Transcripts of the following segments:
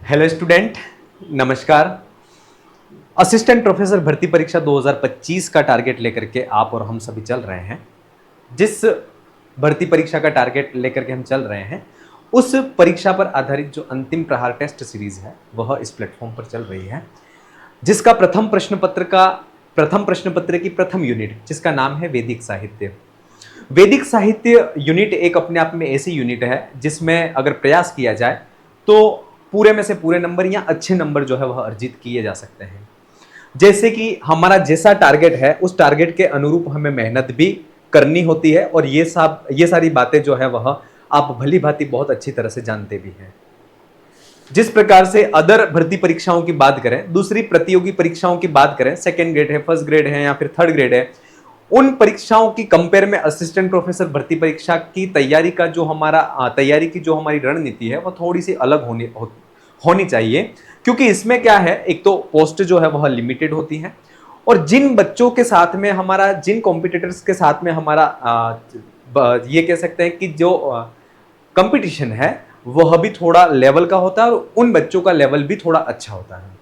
Hello student, नमस्कार। Assistant professor भर्ती परीक्षा 2025 का टारगेट लेकर के आप और हम सभी चल रहे हैं। जिस भर्ती परीक्षा का टारगेट लेकर के हम चल रहे हैं, उस परीक्षा पर आधारित जो अंतिम प्रहार टेस्ट सीरीज है वह इस प्लेटफॉर्म पर चल रही है, जिसका प्रथम प्रश्न पत्र की प्रथम यूनिट, जिसका नाम है वैदिक साहित्य। वैदिक साहित्य यूनिट एक अपने आप में ऐसी यूनिट है जिसमें अगर प्रयास किया जाए तो पूरे में से पूरे नंबर या अच्छे नंबर जो है वह अर्जित किए जा सकते हैं। जैसे कि हमारा जैसा टारगेट है उस टारगेट के अनुरूप हमें मेहनत भी करनी होती है, और ये सारी बातें जो है वह आप भली भांति बहुत अच्छी तरह से जानते भी हैं। जिस प्रकार से अदर भर्ती परीक्षाओं की बात करें, दूसरी प्रतियोगी परीक्षाओं की बात करें, सेकेंड ग्रेड है, फर्स्ट ग्रेड है या फिर थर्ड ग्रेड है, उन परीक्षाओं की कंपेयर में असिस्टेंट प्रोफेसर भर्ती परीक्षा की तैयारी की जो हमारी रणनीति है वह थोड़ी सी अलग होनी चाहिए। क्योंकि इसमें क्या है, एक तो पोस्ट जो है वह लिमिटेड होती है, और जिन बच्चों के साथ में हमारा, जिन कॉम्पिटिटर्स के साथ में हमारा ये कह सकते हैं कि जो कंपटीशन है वह भी थोड़ा लेवल का होता है, और उन बच्चों का लेवल भी थोड़ा अच्छा होता है।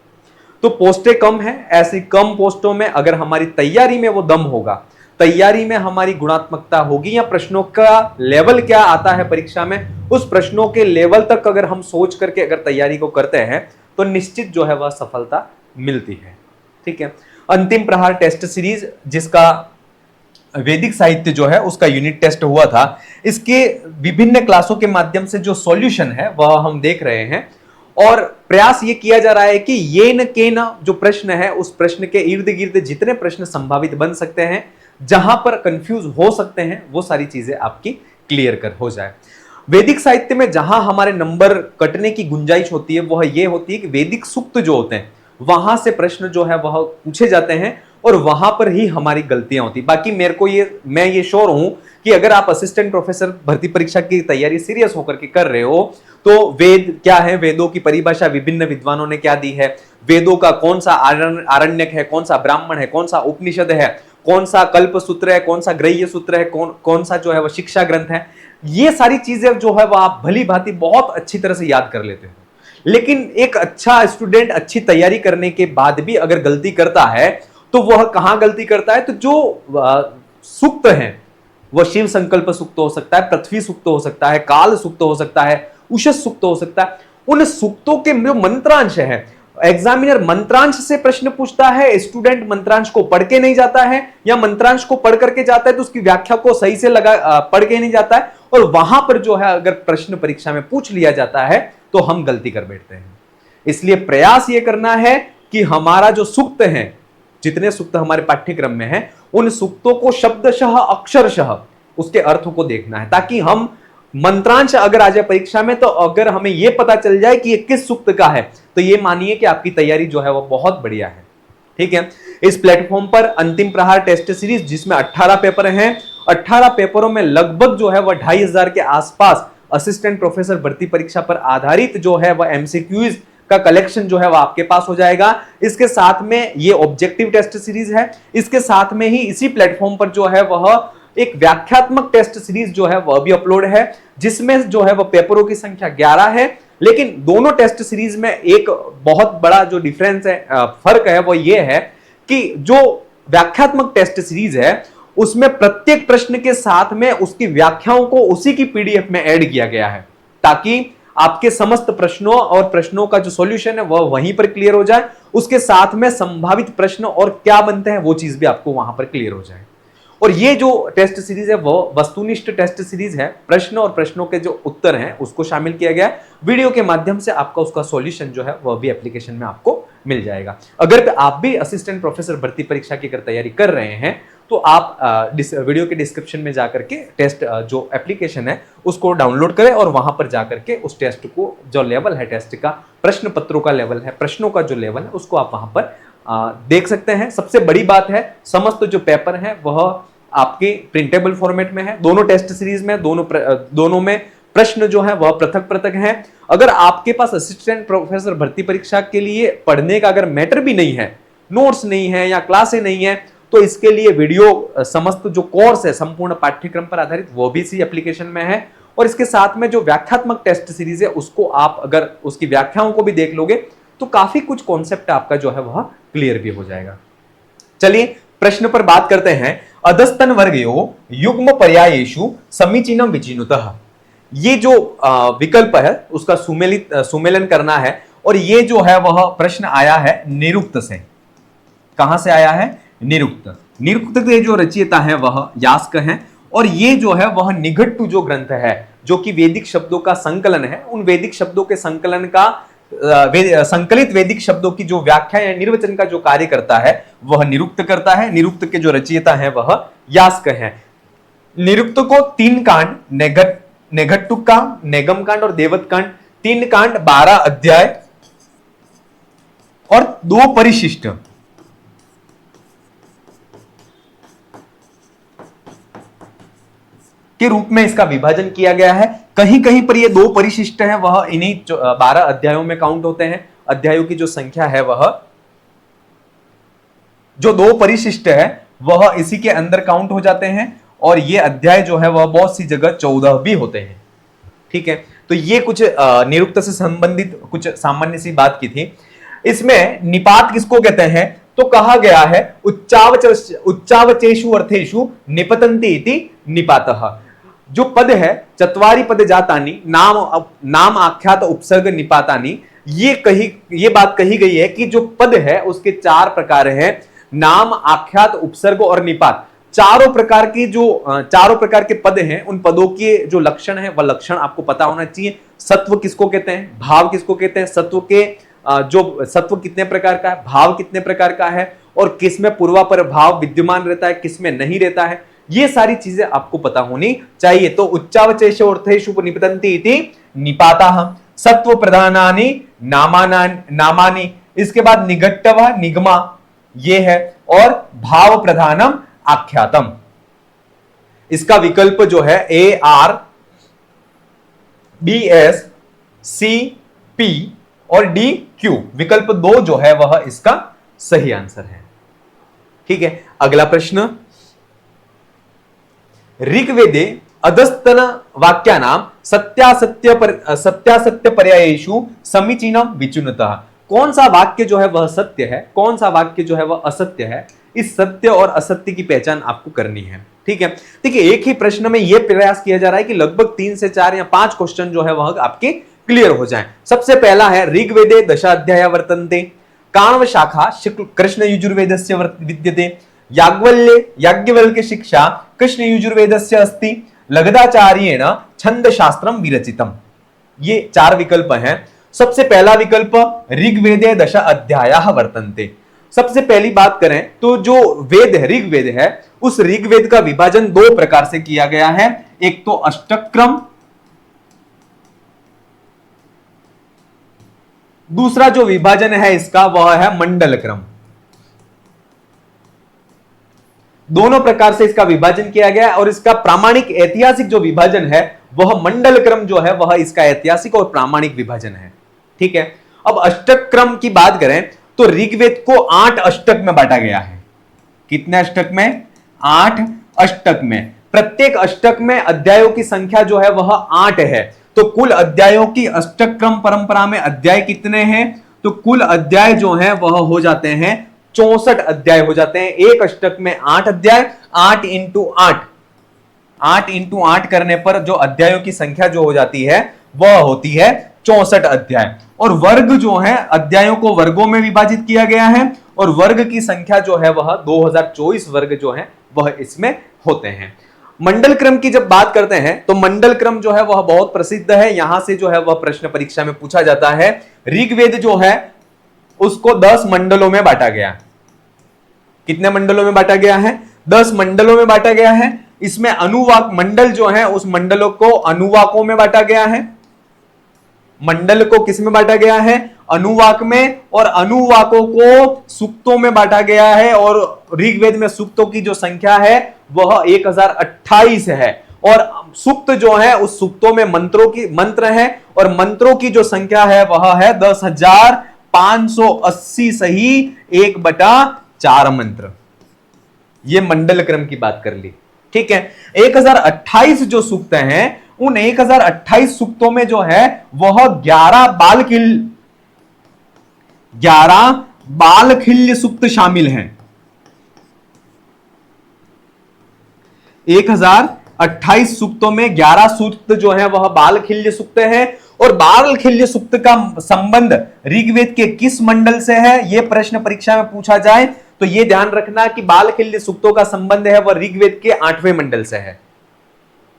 तो पोस्टें कम है, ऐसी कम पोस्टों में अगर हमारी तैयारी में वो दम होगा, तैयारी में हमारी गुणात्मकता होगी, या प्रश्नों का लेवल क्या आता है परीक्षा में, उस प्रश्नों के लेवल तक अगर हम सोच करके अगर तैयारी को करते हैं तो निश्चित जो है वह सफलता मिलती है। ठीक है। अंतिम प्रहार टेस्ट सीरीज, जिसका वैदिक साहित्य जो है उसका यूनिट टेस्ट हुआ था, इसके विभिन्न क्लासों के माध्यम से जो सॉल्यूशन है वह हम देख रहे हैं, और प्रयास ये किया जा रहा है कि ये न के न जो प्रश्न है उस प्रश्न के इर्द गिर्द जितने प्रश्न संभावित बन सकते हैं, जहां पर कंफ्यूज हो सकते हैं, वो सारी चीजें आपकी क्लियर कर हो जाए। वैदिक साहित्य में जहां हमारे नंबर कटने की गुंजाइश होती है वह ये होती है कि वैदिक सूक्त जो होते हैं वहां से प्रश्न जो है वह पूछे जाते हैं, और वहां पर ही हमारी गलतियां होती। बाकी मैं ये श्योर हूं कि अगर आप असिस्टेंट प्रोफेसर भर्ती परीक्षा की तैयारी सीरियस होकर के कर रहे हो तो वेद क्या है, वेदों की परिभाषा विभिन्न विद्वानों ने क्या दी है, वेदों का कौन सा आरण्यक है, कौन सा ब्राह्मण है, कौन सा उपनिषद है, कौन सा कल्प सूत्र है, कौन सा ग्रह्य सूत्र है, कौन सा जो है वह शिक्षा ग्रंथ है, ये सारी चीजें जो है वह आप भली भांति बहुत अच्छी तरह से याद कर लेते हो। लेकिन एक अच्छा स्टूडेंट अच्छी तैयारी करने के बाद भी अगर गलती करता है तो वह कहां गलती करता है, तो जो सूक्त है वह शिव संकल्प सूक्त हो सकता है, पृथ्वी सूक्त हो सकता है, काल सूक्त हो सकता है, उषस सूक्त हो सकता है। उन सूक्तों के जो मंत्रांश है, एग्जामिनर मंत्रांश से प्रश्न पूछता है, स्टूडेंट मंत्रांश को पढ़ के नहीं जाता है, या मंत्रांश को पढ़ करके जाता है तो उसकी व्याख्या को सही से पढ़ के नहीं जाता है, और वहां पर जो है अगर प्रश्न परीक्षा में पूछ लिया जाता है तो हम गलती कर बैठते हैं। इसलिए प्रयास ये करना है कि हमारा जो सूक्त है, जितने सूक्त हमारे पाठ्यक्रम में है, उन सूक्तों को शब्दशः अक्षरशः उसके अर्थ को देखना है, ताकि हम मंत्रांश अगर आ जाए परीक्षा में तो अगर हमें यह पता चल जाए कि ये किस सूक्त का है, तो ये मानिए कि आपकी तैयारी जो है वो बहुत बढ़िया है। ठीक है। इस प्लेटफॉर्म पर अंतिम प्रहार टेस्ट सीरीज, जिसमें 18 पेपर हैं, 18 पेपरों में लगभग जो है वह 2500 के आसपास असिस्टेंट प्रोफेसर भर्ती परीक्षा पर आधारित जो है वह एमसीक्यूज का कलेक्शन जो है वह आपके पास हो जाएगा। इसके साथ में ये ऑब्जेक्टिव टेस्ट सीरीज है, इसके साथ में ही इसी प्लेटफॉर्म पर जो है वह एक व्याख्यात्मक टेस्ट सीरीज जो है वह भी अपलोड है, जिसमें जो है वह पेपरों की संख्या 11 है। लेकिन दोनों टेस्ट सीरीज में एक बहुत बड़ा जो डिफरेंस है, फर्क है, वो ये है कि जो व्याख्यात्मक टेस्ट सीरीज है उसमें प्रत्येक प्रश्न के साथ में उसकी व्याख्याओं को उसी की पीडीएफ में ऐड किया गया है, ताकि आपके समस्त प्रश्नों और प्रश्नों का जो सॉल्यूशन है वह वहीं पर क्लियर हो जाए। उसके साथ में संभावित प्रश्न और क्या बनते हैं वो चीज भी आपको वहां पर क्लियर हो जाए। और ये जो टेस्ट सीरीज है वो वस्तुनिष्ठ टेस्ट सीरीज है, प्रश्न और प्रश्नों के जो उत्तर हैं उसको शामिल किया गया है। वीडियो के माध्यम से आपका उसका सॉल्यूशन जो है वह भी एप्लीकेशन में आपको मिल जाएगा। अगर आप भी असिस्टेंट प्रोफेसर भर्ती परीक्षा की अगर तैयारी कर रहे हैं तो आप वीडियो के डिस्क्रिप्शन में जाकर के टेस्ट जो एप्लीकेशन है उसको डाउनलोड करें, और वहां पर जाकर के उस टेस्ट को, जो लेवल है टेस्ट का, प्रश्न पत्रों का लेवल है, प्रश्नों का जो लेवल है, उसको आप वहां पर देख सकते हैं। सबसे बड़ी बात है, समस्त जो पेपर है वह आपके प्रिंटेबल फॉर्मेट में है। दोनों टेस्ट सीरीज में दोनों में प्रश्न जो है वह पृथक पृथक हैं। अगर आपके पास असिस्टेंट प्रोफेसर भर्ती परीक्षा के लिए पढ़ने का अगर मैटर भी नहीं है, नोट्स नहीं है या क्लासें नहीं है, तो इसके लिए वीडियो समस्त जो कोर्स है संपूर्ण पाठ्यक्रम पर आधारित वो भी इसी एप्लीकेशन में है, और इसके साथ में जो व्याख्यात्मक टेस्ट सीरीज है उसको आप अगर उसकी व्याख्याओं को भी देख लोगे तो काफी कुछ कॉन्सेप्ट आपका जो है वह क्लियर भी हो जाएगा। चलिए प्रश्न पर बात करते हैं। अधस्तन वर्गयो युग्म पर्यायेषु समीचीनम विचिनुतः। ये जो विकल्प है उसका सुमेलन करना है और ये जो है वह प्रश्न आया है निरुक्त से। कहां से आया है? निरुक्त। निरुक्त के जो रचयिता है वह यास्क है और ये जो है वह निघट्टु जो ग्रंथ है जो कि वैदिक शब्दों का संकलन है, उन वैदिक शब्दों के संकलन का संकलित वैदिक शब्दों की जो व्याख्या या निर्वचन का जो कार्य करता है वह निरुक्त करता है। निरुक्त के जो रचयिता है वह यास्क है। निरुक्त को 3 कांड, नेघट्टु कांड, नेगम कांड और देवत कांड, 3 कांड, 12 अध्याय और 2 परिशिष्ट के रूप में इसका विभाजन किया गया है। कहीं कहीं पर ये 2 परिशिष्ट हैं वह इन्हीं 12 अध्यायों में काउंट होते हैं। अध्यायों की जो संख्या है वह जो 2 परिशिष्ट है वह इसी के अंदर काउंट हो जाते हैं और ये अध्याय जो है वह बहुत सी जगह 14 भी होते हैं। ठीक है, तो ये कुछ निरुक्त से संबंधित कुछ सामान्य सी बात की थी। इसमें निपात किसको कहते हैं? तो कहा गया है उच्चावचेषु अर्थेषु निपतन्ति इति निपातः। जो पद है चत्वारि पद जातानि नाम आख्यात उपसर्ग निपातानि, ये बात कही गई है कि जो पद है उसके 4 प्रकार हैं, नाम, आख्यात, उपसर्ग और निपात। चारों प्रकार के पद हैं। उन पदों के जो लक्षण है वह लक्षण आपको पता होना चाहिए। सत्व किसको कहते हैं, भाव किसको कहते हैं, सत्व के जो सत्व कितने प्रकार का है, भाव कितने प्रकार का है और किसमें पूर्वापर भाव विद्यमान रहता है, किसमें नहीं रहता है, ये सारी चीजें आपको पता होनी चाहिए। तो उच्चावचेषु अर्थेषु निपतन्ति इति निपाताः। सत्व प्रधानानि नामानि, इसके बाद निघट्टवः निगमा ये है और भाव प्रधानम आख्यातम। इसका विकल्प जो है ARBSCP और DQ, विकल्प 2 जो है वह इसका सही आंसर है। ठीक है, अगला प्रश्न। ऋग्वेदे अधस्तन वाक्यानां सत्यासत्य पर्यायेषु समीचीनम विचुनतः। कौन सा वाक्य जो है वह सत्य है, कौन सा वाक्य जो है वह असत्य है, इस सत्य और असत्य की पहचान आपको करनी है। ठीक है, देखिए एक ही प्रश्न में यह प्रयास किया जा रहा है कि लगभग 3 से 4 या 5 क्वेश्चन जो है वह आपके क्लियर हो जाएं। सबसे पहला है ऋग्वेदे दशाध्याया वर्तन्ते, काण्व शाखा कृष्ण यजुर्वेदस्य विद्यते, याज्ञवल्क्य शिक्षा कृष्ण यजुर्वेदस्य अस्ति, लगदाचार्येण छंद शास्त्रम विरचितम। ये 4 विकल्प हैं। सबसे पहला विकल्प ऋग्वेदे दश अध्यायाः वर्तन्ते। सबसे पहली बात करें तो जो वेद है, ऋग्वेद है, उस ऋग्वेद का विभाजन 2 प्रकार से किया गया है। एक तो अष्टक्रम, दूसरा जो विभाजन है इसका वह है मंडल क्रम। दोनों प्रकार से इसका विभाजन किया गया है और इसका प्रामाणिक ऐतिहासिक जो विभाजन है वह मंडल क्रम जो है वह इसका ऐतिहासिक और प्रामाणिक विभाजन है। ठीक है, अब अष्टक क्रम की बात करें तो ऋग्वेद को 8 अष्टक में बांटा गया है। कितने अष्टक में? 8 अष्टक में। प्रत्येक अष्टक में अध्यायों की संख्या जो है वह 8 है। तो कुल अध्यायों की अष्टक क्रम परंपरा में अध्याय कितने हैं? तो कुल अध्याय जो है वह हो जाते हैं 64 अध्याय हो जाते हैं। एक अष्टक में 8 अध्याय, 8 इंटू 8 करने पर जो अध्यायों की संख्या जो हो जाती है वह होती है 64 अध्याय। और वर्ग जो है, अध्यायों को वर्गों में विभाजित किया गया है और वर्ग की संख्या जो है वह 2024 वर्ग जो है वह इसमें होते हैं। मंडल क्रम की जब बात करते हैं तो मंडल क्रम जो है वह बहुत प्रसिद्ध है। यहां से जो है वह प्रश्न परीक्षा में पूछा जाता है। ऋग्वेद जो है उसको 10 मंडलों में बांटा गया। कितने मंडलों में बांटा गया है? 10 मंडलों में बांटा गया है। इसमें अनुवाक मंडल जो है उस मंडलों को अनुवाकों में बांटा गया है। मंडल को किस में बांटा गया है? अनुवाक में। और अनुवाकों को सूक्तों में बांटा गया है और ऋग्वेद में सूक्तों की जो संख्या है वह 1028 है। और सूक्त जो है उस सूक्तों में मंत्र है और मंत्रों की जो संख्या है वह है 10,580 सही 1/4 मंत्र। ये मंडल क्रम की बात कर ली। ठीक है, 1028 जो सूक्त हैं उन 1028 सूक्तों में जो है वह 11 बालखिल्य सूक्त शामिल हैं। 1028 सूक्तों में 11 सूक्त जो है वह बालखिल्य सूक्त है। और बालखिल्य सूक्त का संबंध ऋग्वेद के किस मंडल से है, यह प्रश्न परीक्षा में पूछा जाए तो यह ध्यान रखना कि बालखिल्य सूक्तों का संबंध है वह ऋग्वेद के 8वें मंडल से है।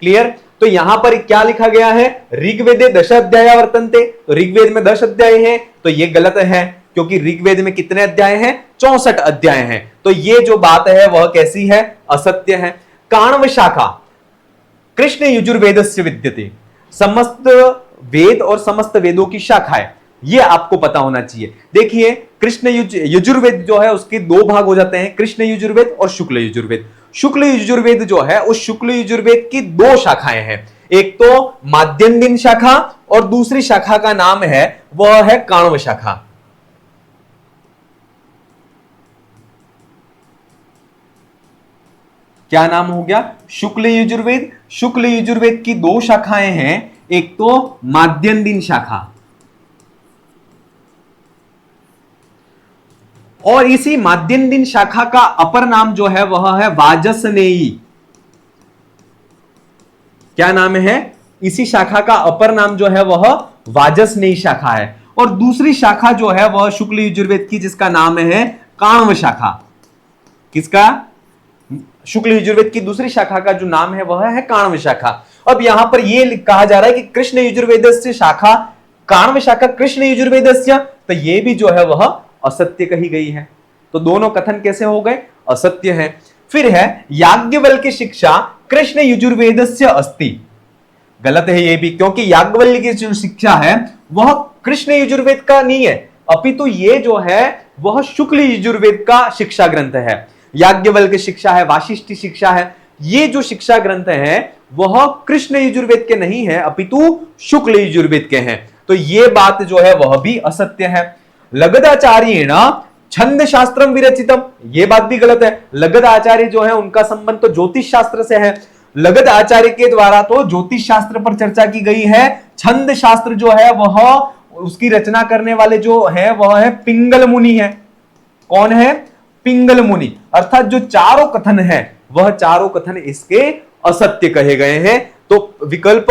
क्लियर? तो यहां पर क्या लिखा गया है, ऋग्वेदे 10 अध्याय वर्तन्ते, तो ऋग्वेद में 10 अध्याय हैं, तो यह गलत है क्योंकि ऋग्वेद में कितने अध्याय हैं, 64 अध्याय हैं। तो यह जो बात है वह कैसी है, असत्य है। काण्व शाखा कृष्ण यजुर्वेदस्य विद्यते, समस्त वेद और समस्त वेदों की शाखा है, यह आपको पता होना चाहिए। देखिए कृष्ण यजुर्वेद जो है उसके दो भाग हो जाते हैं, कृष्ण यजुर्वेद और शुक्ल यजुर्वेद। शुक्ल यजुर्वेद जो है उस शुक्ल यजुर्वेद की दो शाखाएं हैं, एक तो माध्यन्दिन शाखा और दूसरी शाखा का नाम है वह है काण्व शाखा। क्या नाम हो गया, शुक्ल यजुर्वेद। शुक्ल यजुर्वेद की दो शाखाएं हैं, एक तो माध्यन्दिन शाखा और इसी माध्यन्दिन शाखा का अपर नाम जो है वह है वाजसनेयी। क्या नाम है, इसी शाखा का अपर नाम जो है वह वाजसनेयी शाखा है। और दूसरी शाखा जो है वह शुक्ल यजुर्वेद की जिसका नाम है काण्व शाखा। किसका, शुक्ल यजुर्वेद की दूसरी शाखा का जो नाम है वह है काण्व शाखा। अब यहां पर यह कहा जा रहा है कि कृष्ण यजुर्वेदस्य शाखा काण्व शाखा कृष्ण यजुर्वेदस्य, तो यह भी जो है वह असत्य कही गई है। तो दोनों कथन कैसे हो गए, असत्य है। फिर है याज्ञवल्क्य की शिक्षा कृष्ण यजुर्वेदस्य अस्ति, गलत है यह भी, क्योंकि याज्ञवल्क्य की जो शिक्षा है वह कृष्ण यजुर्वेद का नहीं है, अपितु ये जो है वह शुक्ल यजुर्वेद का शिक्षा ग्रंथ है। याज्ञवल्क्य शिक्षा है, वाशिष्ठी शिक्षा है, ये जो शिक्षा ग्रंथ है वह कृष्ण यजुर्वेद के नहीं है अपितु शुक्ल यजुर्वेद के हैं। तो ये बात जो है वह भी असत्य है। लगदाचार्येण छंद शास्त्रम विरचितम, ये बात भी गलत है। लगद आचार्य जो है उनका संबंध तो ज्योतिष शास्त्र से है, लगद आचार्य के द्वारा तो ज्योतिष शास्त्र पर चर्चा की गई है। छंद शास्त्र जो है वह उसकी रचना करने वाले जो है वह है पिंगल मुनि है। कौन है, पिंगल मुनि। अर्थात जो चारों कथन है वह चारों कथन इसके असत्य कहे गए हैं। तो विकल्प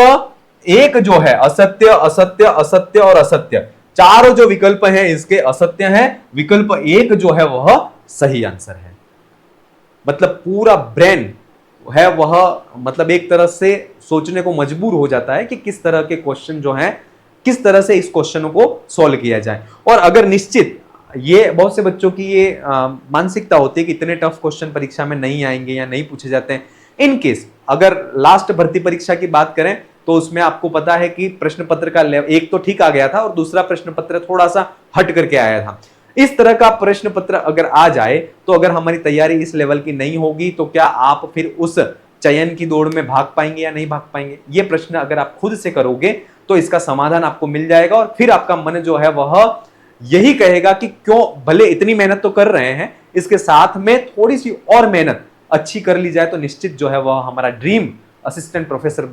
एक जो है असत्य असत्य असत्य और असत्य, चारों जो विकल्प हैं इसके असत्य हैं। विकल्प एक जो है वह सही आंसर है। मतलब पूरा ब्रेन है वह मतलब एक तरह से सोचने को मजबूर हो जाता है कि किस तरह के क्वेश्चन जो हैं, किस तरह से इस क्वेश्चन को सॉल्व किया जाए। और अगर निश्चित ये बहुत से बच्चों की ये मानसिकता होती है कि इतने टफ क्वेश्चन परीक्षा में नहीं आएंगे या नहीं पूछे जाते हैं। इन केस अगर लास्ट भर्ती परीक्षा की बात करें तो उसमें आपको पता है कि प्रश्न पत्र का एक तो ठीक आ गया था और दूसरा प्रश्न पत्र थोड़ा सा हट करके आया था। इस तरह का प्रश्न पत्र अगर आ जाए तो अगर हमारी तैयारी इस लेवल की नहीं होगी तो क्या आप फिर उस चयन की दौड़ में भाग पाएंगे या नहीं भाग पाएंगे, ये प्रश्न अगर आप खुद से करोगे तो इसका समाधान आपको मिल जाएगा। और फिर आपका मन जो है वह यही कहेगा कि क्यों भले इतनी मेहनत तो कर रहे हैं, इसके साथ में थोड़ी सी और मेहनत अच्छी कर ली जाए तो निश्चित जो है वह हमारा ड्रीम असिस्टेंट प्रोफेसर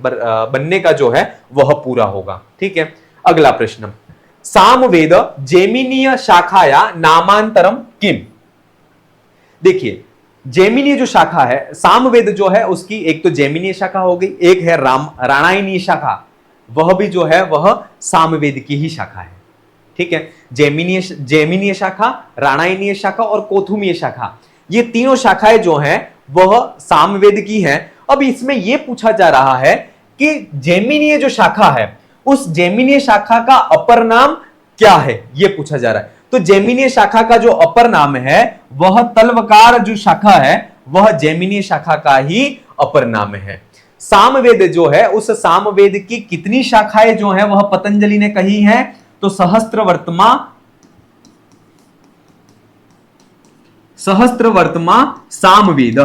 बनने का जो है वह पूरा होगा। ठीक है, अगला प्रश्न, सामवेद जेमिनीय शाखाया नामांतरम किम। देखिए जेमिनीय जो शाखा है, सामवेद जो है उसकी एक तो जेमिनीय शाखा हो गई, एक है राणायनीय शाखा, वह भी जो है वह सामवेद की ही शाखा है। ठीक है, जेमिनीय शाखा, राणायनीय शाखा और कोथुमीय शाखा, ये तीनों शाखाएं जो हैं वह सामवेद की हैं। अब इसमें यह पूछा जा रहा है कि जेमिनीय जो शाखा है उस जेमिनीय शाखा का अपर नाम क्या है, यह पूछा जा रहा है। तो जेमिनीय शाखा का जो अपर नाम है वह तल्वकार जो शाखा है वह जेमिनीय शाखा का ही अपर नाम है। सामवेद जो है उस सामवेद की कितनी शाखाएं जो है वह पतंजलि ने कही है, तो सहस्त्रवर्तमा सामवेद,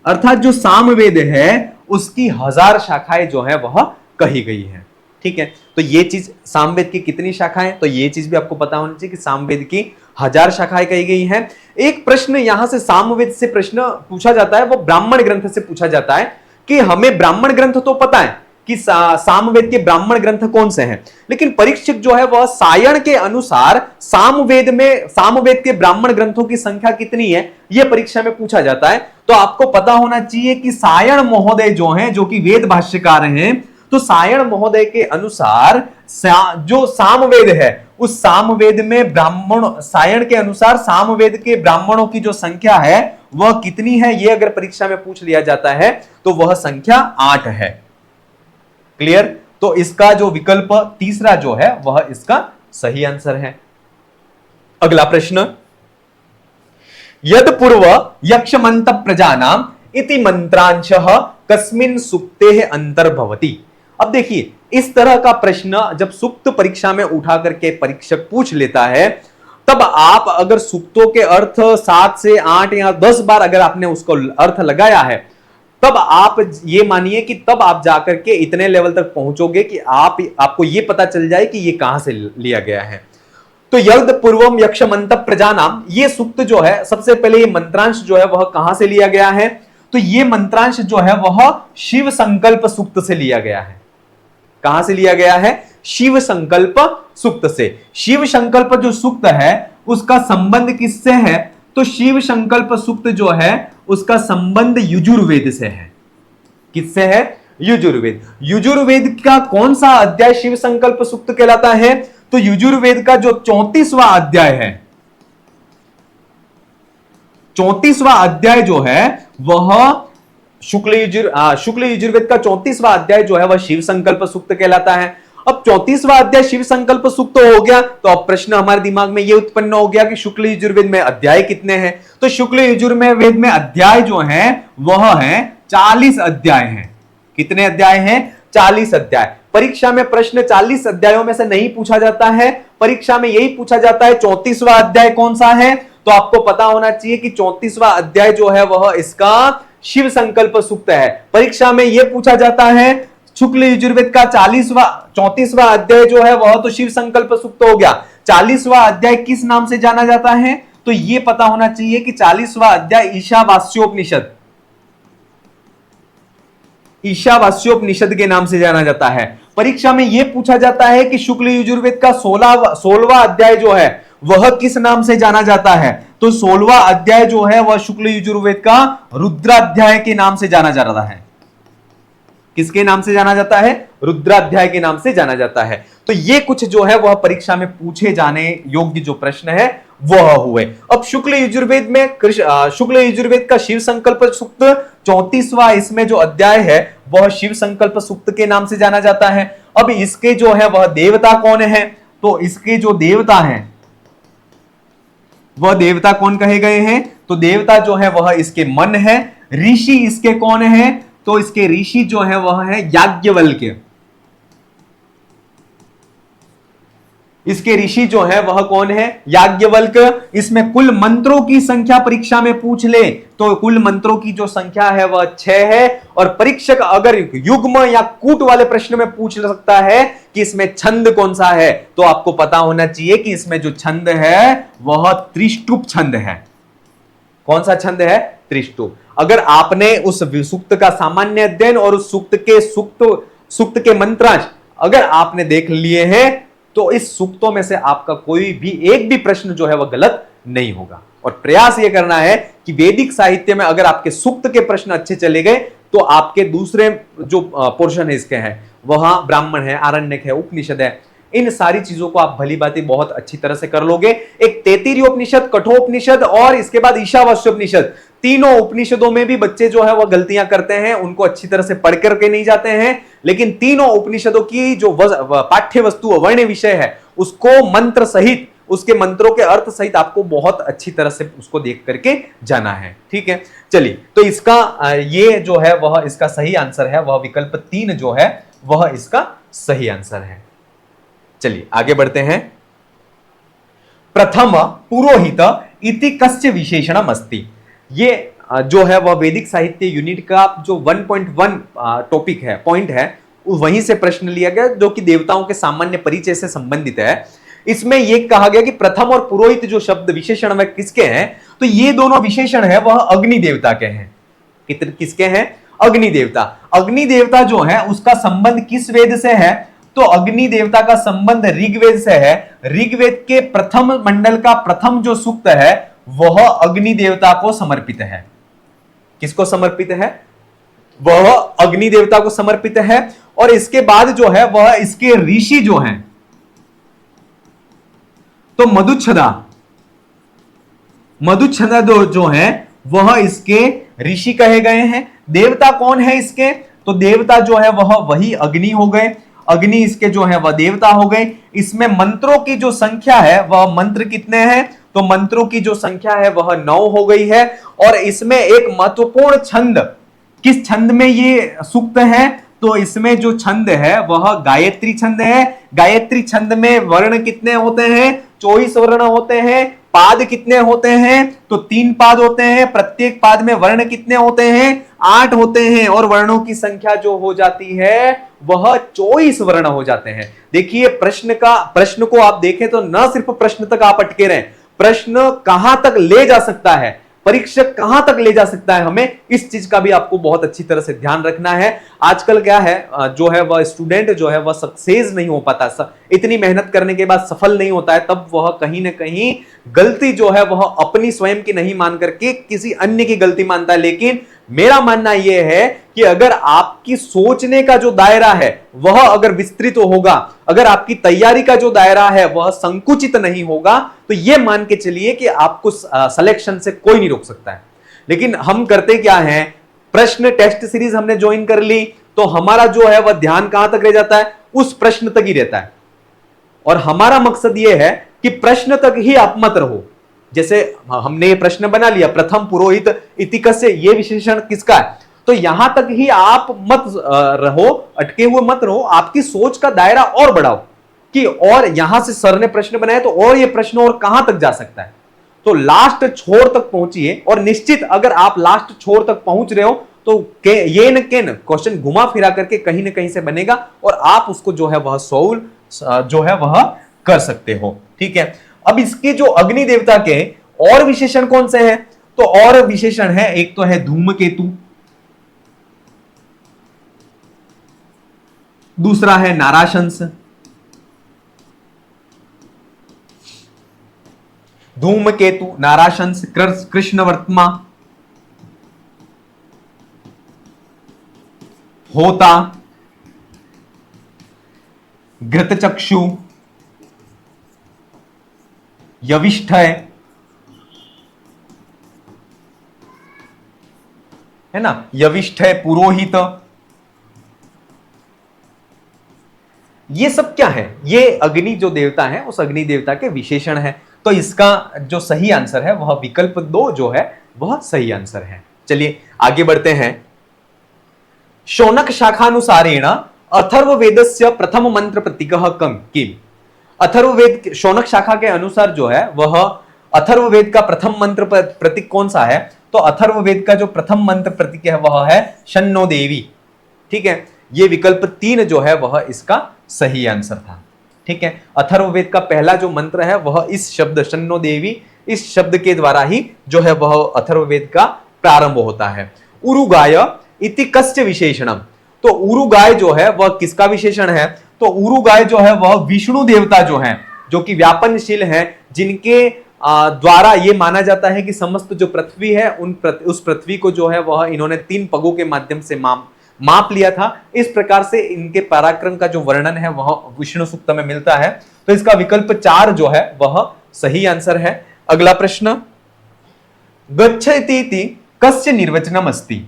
अर्थात जो सामवेद है उसकी 1000 शाखाएं जो है वह कही गई है। ठीक है, तो ये चीज सामवेद की कितनी शाखाएं, तो ये चीज भी आपको पता होनी चाहिए कि सामवेद की 1000 शाखाएं कही गई हैं। एक प्रश्न यहां से सामवेद से प्रश्न पूछा जाता है, वो ब्राह्मण ग्रंथ से पूछा जाता है कि हमें ब्राह्मण ग्रंथ तो पता है कि सामवेद के ब्राह्मण ग्रंथ कौन से हैं, लेकिन परीक्षक जो है वह सायण के अनुसार सामवेद के ब्राह्मण ग्रंथों की संख्या कितनी है यह परीक्षा में पूछा जाता है। तो आपको पता होना चाहिए कि सायण महोदय जो हैं, जो कि वेद भाष्यकार हैं, तो सायण महोदय के अनुसार जो सामवेद है उस सामवेद में सायण के अनुसार सामवेद के ब्राह्मणों की जो संख्या है वह कितनी है, यह अगर परीक्षा में पूछ लिया जाता है तो वह संख्या 8 है। क्लियर? तो इसका जो विकल्प तीसरा जो है वह इसका सही आंसर है। अगला प्रश्न, यद पूर्व यक्षमंत प्रजानाम इति मंत्रांशः कस्मिन् सुक्तेः अंतर्भवति। अब देखिए, इस तरह का प्रश्न जब सुक्त परीक्षा में उठा करके परीक्षक पूछ लेता है, तब आप अगर सुक्तों के अर्थ 7 से 8 या 10 बार अगर आपने उसको अर्थ लगाया है, तब आप ये मानिए कि तब आप जाकर के इतने लेवल तक पहुंचोगे कि आपको ये पता चल जाए कि ये कहां से लिया गया है। तो यद पूर्वम यक्षमंत प्रजानाम, ये सुक्त जो है, सबसे पहले ये मंत्रांश जो है वह कहां से लिया गया है, तो ये मंत्रांश जो है वह शिव संकल्प सुक्त से लिया गया है। कहां से लिया गया है? शिव संकल्प सुक्त से। शिव संकल्प जो सुक्त है उसका संबंध किससे है? तो शिव संकल्प सुक्त जो है उसका संबंध युजुर्वेद से है। किससे है? युजुर्वेद। युजुर्वेद का कौन सा अध्याय शिव संकल्प सुक्त कहलाता है? तो युजुर्वेद का जो 34वां अध्याय है, 34वां अध्याय जो है वह शुक्ल यजुर्वेद का 34वां अध्याय जो है वह शिव संकल्प सूक्त कहलाता है। अब 34वां अध्याय शिव संकल्प सूक्त हो गया, तो अब प्रश्न हमारे दिमाग में यह उत्पन्न हो गया कि शुक्ल यजुर्वेद में अध्याय कितने हैं? तो शुक्ल यजुर्वेद में अध्याय जो है वह है 40 अध्याय हैं। कितने अध्याय हैं? 40 अध्याय। परीक्षा में प्रश्न 40 अध्यायों में से नहीं पूछा जाता है, परीक्षा में यही पूछा जाता है 34वां अध्याय कौन सा है। तो आपको पता होना चाहिए कि 34वां अध्याय जो है वह इसका शिव संकल्प सूक्त है। परीक्षा में यह पूछा जाता है शुक्ल यजुर्वेद का 34वां अध्याय जो है वह तो शिव संकल्प सूक्त हो गया। 40वां अध्याय किस नाम से जाना जाता है? तो यह पता होना चाहिए कि 40वां अध्याय ईशावास्योपनिषद के नाम से जाना जाता है। परीक्षा में यह पूछा जाता है कि शुक्ल यजुर्वेद का 16वां अध्याय जो है वह किस नाम से जाना जाता है? तो 16वां अध्याय जो है वह शुक्ल यजुर्वेद का रुद्राध्याय के नाम से जाना जाता है। किसके नाम से जाना जाता है? रुद्राध्याय के नाम से जाना जाता है। तो ये कुछ जो है वह परीक्षा में पूछे जाने योग्य जो प्रश्न है वह हुए। अब शुक्ल यजुर्वेद का शिव संकल्प सूक्त 34वां इसमें जो अध्याय है वह शिव संकल्प सूक्त के नाम से जाना जाता है। अब इसके जो है वह देवता कौन है? तो इसके जो देवता हैं वह देवता कौन कहे गए हैं? तो देवता जो है वह इसके मन है। ऋषि इसके कौन है? तो इसके ऋषि जो है वह है याज्ञवल्क्य। इसके ऋषि जो है वह कौन है? याज्ञवल्क्य। इसमें कुल मंत्रों की संख्या परीक्षा में पूछ ले तो कुल मंत्रों की जो संख्या है वह 6 है। और परीक्षक अगर युग्म या कूट वाले प्रश्न में पूछ सकता है कि इसमें छंद कौन सा है, तो आपको पता होना चाहिए कि इसमें जो छंद है वह त्रिष्टुप छंद है। कौन सा छंद है? त्रिष्टुप। अगर आपने उस सूक्त का सामान्य अध्ययन और उस सूक्त के मंत्रांश अगर आपने देख लिए हैं तो इस सूक्तों में से आपका कोई भी एक भी प्रश्न जो है वह गलत नहीं होगा। और प्रयास यह करना है कि वैदिक साहित्य में अगर आपके सूक्त के प्रश्न अच्छे चले गए तो आपके दूसरे जो पोर्शन है इसके हैं वहां ब्राह्मण है, आरण्यक है, उपनिषद है, इन सारी चीजों को आप भली बात बहुत अच्छी तरह से कर लोगे। एक तैत्तिरीयोपनिषद, कठोपनिषद और इसके बाद ईशावास्योपनिषद, तीनों उपनिषदों में भी बच्चे जो है वह गलतियां करते हैं, उनको अच्छी तरह से पढ़ करके नहीं जाते हैं। लेकिन तीनों उपनिषदों की जो पाठ्य वस्तु वर्ण विषय है उसको मंत्र सहित, उसके मंत्रों के अर्थ सहित आपको बहुत अच्छी तरह से उसको देख करके जाना है। ठीक है, चलिए, तो इसका ये जो है वह इसका सही आंसर है, वह विकल्प 3 जो है वह इसका सही आंसर है। चलिए आगे बढ़ते हैं। प्रथम पुरोहित इति कस्य विशेषणम अस्ति। ये जो है वह वैदिक साहित्य यूनिट का जो 1.1 टॉपिक है, पॉइंट है, वहीं से प्रश्न लिया गया जो कि देवताओं के सामान्य परिचय से संबंधित है। इसमें यह कहा गया कि प्रथम और पुरोहित जो शब्द विशेषण में किसके हैं, तो ये दोनों विशेषण है वह अग्नि देवता के हैं। किसके हैं? अग्नि देवता। अग्नि देवता जो है उसका संबंध किस वेद से है? तो अग्नि देवता का संबंध ऋग्वेद से है। ऋग्वेद के प्रथम मंडल का प्रथम जो सूक्त है वह अग्नि देवता को समर्पित है। किसको समर्पित है? वह अग्नि देवता को समर्पित है। और इसके बाद जो है वह इसके ऋषि जो हैं, तो मधुच्छदा जो है वह इसके ऋषि कहे गए हैं। देवता कौन है इसके? तो देवता जो है वह वही अग्नि हो गए। अग्नि इसके जो है वह देवता हो गए। इसमें मंत्रों की जो संख्या है वह मंत्र कितने हैं? तो मंत्रों की जो संख्या है वह 9 हो गई है। और इसमें एक महत्वपूर्ण छंद, किस छंद में ये सूक्त है? तो इसमें जो छंद है वह गायत्री छंद है। गायत्री छंद में वर्ण कितने होते हैं? 24 वर्ण होते हैं। पाद कितने होते हैं? तो 3 पाद होते हैं। प्रत्येक पाद में वर्ण कितने होते हैं? 8 होते हैं। और वर्णों की संख्या जो हो जाती है वह 24 वर्ण हो जाते हैं। देखिए प्रश्न को आप देखें तो न सिर्फ प्रश्न तक आप अटके रहे, प्रश्न कहां तक ले जा सकता है, परीक्षक कहां तक ले जा सकता है, हमें इस चीज का भी आपको बहुत अच्छी तरह से ध्यान रखना है। आजकल क्या है जो है वह स्टूडेंट जो है वह सक्सेस नहीं हो पाता, इतनी मेहनत करने के बाद सफल नहीं होता है, तब वह कहीं ना कहीं गलती जो है वह अपनी स्वयं की नहीं मान करके किसी अन्य की गलती मानता है। लेकिन मेरा मानना यह है कि अगर आपकी सोचने का जो दायरा है वह अगर विस्तृत होगा, अगर आपकी तैयारी का जो दायरा है वह संकुचित नहीं होगा, तो यह मान के चलिए कि आपको सिलेक्शन से कोई नहीं रोक सकता है। लेकिन हम करते क्या है, प्रश्न टेस्ट सीरीज हमने ज्वाइन कर ली तो हमारा जो है वह ध्यान कहां तक रह जाता है? उस प्रश्न तक ही रहता है। और हमारा मकसद यह है कि प्रश्न तक ही आप मत रहो। जैसे हमने ये प्रश्न बना लिया, प्रथम पुरोहित इति कस्य, ये विशेषण किसका है? तो यहां तक ही आप मत रहो, अटके हुए मत रहो, आपकी सोच का दायरा और बढ़ाओ कि और यहां से सर ने प्रश्न बनाया तो और ये प्रश्न और कहां तक जा सकता है। तो लास्ट छोर तक पहुंचिए। और निश्चित अगर आप लास्ट छोर तक पहुंच रहे हो तो ये न केन क्वेश्चन घुमा फिरा करके कहीं ना कहीं से बनेगा और आप उसको जो है वह सोल्व जो है वह कर सकते हो। ठीक है, अब इसके जो अग्नि देवता के और विशेषण कौन से हैं? तो और विशेषण है, एक तो है धूमकेतु, दूसरा है नाराशंस। धूमकेतु, नाराशंस, कृष्णवर्त्मा, होता, घृतचक्षु, यविष्ठय, है ना, यविष्ठय, पुरोहित, ये सब क्या है? ये अग्नि जो देवता है उस अग्नि देवता के विशेषण है। तो इसका जो सही आंसर है वह विकल्प 2 जो है वह सही आंसर है। चलिए आगे बढ़ते हैं। शौनक शाखानुसारेण अथर्ववेदस्य प्रथम मंत्र प्रतीकः किम? अथर्ववेद शौनक शाखा के अनुसार जो है वह अथर्ववेद का प्रथम मंत्र प्रतीक कौन सा है? तो अथर्ववेद का जो प्रथम मंत्र प्रतीक है वह है शन्नो देवी। ठीक है, ये विकल्प 3 जो है वह इसका सही आंसर था। ठीक है, अथर्ववेद का पहला जो मंत्र है वह इस शब्द शन्नो देवी, इस शब्द के द्वारा ही जो है वह अथर्ववेद का प्रारंभ होता है। उरुगाय इति कस्य विशेषणम? तो उरुगाय जो है वह किसका विशेषण है? तो उरुगाय जो है वह विष्णु देवता जो है, जो कि व्यापनशील है, जिनके द्वारा यह माना जाता है कि समस्त जो पृथ्वी है उस पृथ्वी को जो है वह इन्होंने 3 पगों के माध्यम से माप लिया था। इस प्रकार से इनके पराक्रम का जो वर्णन है वह विष्णु सूक्त में मिलता है। तो इसका विकल्प 4 जो है वह सही आंसर है। अगला प्रश्न, गच्छति कस्य निर्वचनम अस्ति?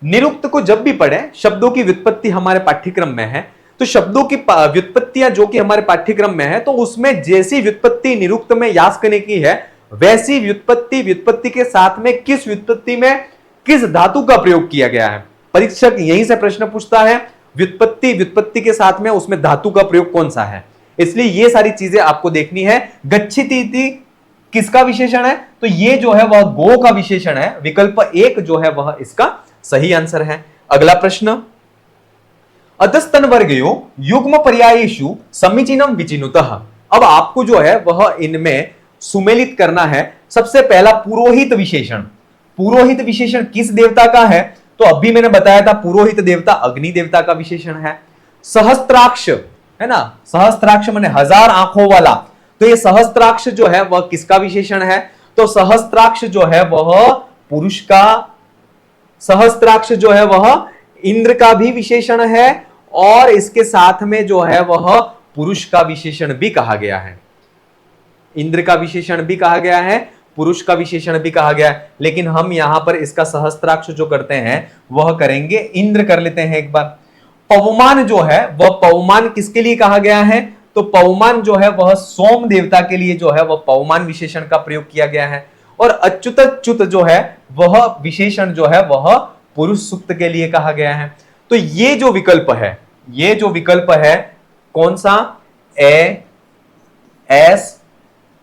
निरुक्त को जब भी पढ़े, शब्दों की व्युत्पत्ति हमारे पाठ्यक्रम में है, तो शब्दों की व्युत्पत्तियां जो कि हमारे पाठ्यक्रम में है, तो उसमें जैसी व्युत्पत्ति निरुक्त में यास्क ने की है वैसी व्युत्पत्ति के साथ में किस व्युत्पत्ति में किस धातु का प्रयोग किया गया है। परीक्षक यहीं से प्रश्न पूछता है, व्युत्पत्ति के साथ में उसमें धातु का प्रयोग कौन सा है। इसलिए ये सारी चीजें आपको देखनी है। गच्छति किसका विशेषण है? तो ये जो है वह गो का विशेषण है। विकल्प 1 जो है वह इसका सही आंसर है। अगला प्रश्न, अधस्तन वर्गयो युग्म पर्यायेषु समीचीनम विचिनुतः। अब आपको जो है वह इनमें सुमेलित करना है। सबसे पहला पुरोहित विशेषण। पुरोहित विशेषण किस देवता का है? तो अभी मैंने बताया था पुरोहित देवता अग्नि देवता का विशेषण है। सहस्त्राक्ष है ना, सहस्त्राक्ष माने 1000 आंखों वाला, तो ये सहस्त्राक्ष जो है वह किसका विशेषण है? तो सहस्त्राक्ष जो है वह पुरुष का, सहस्त्राक्ष जो है वह इंद्र का भी विशेषण है और इसके साथ में जो है वह पुरुष का विशेषण भी कहा गया है। इंद्र का विशेषण भी कहा गया है, पुरुष का विशेषण भी कहा गया है, लेकिन हम यहां पर इसका सहस्त्राक्ष जो करते हैं वह करेंगे इंद्र कर लेते हैं एक बार। पवमान जो है वह पवमान किसके लिए कहा गया है? तो पवमान जो है वह सोम देवता के लिए जो है वह पवमान विशेषण का प्रयोग किया गया है। और अच्युत जो है वह विशेषण जो है वह पुरुष सूक्त के लिए कहा गया है। तो ये जो विकल्प है, ये जो विकल्प है कौन सा? ए एस,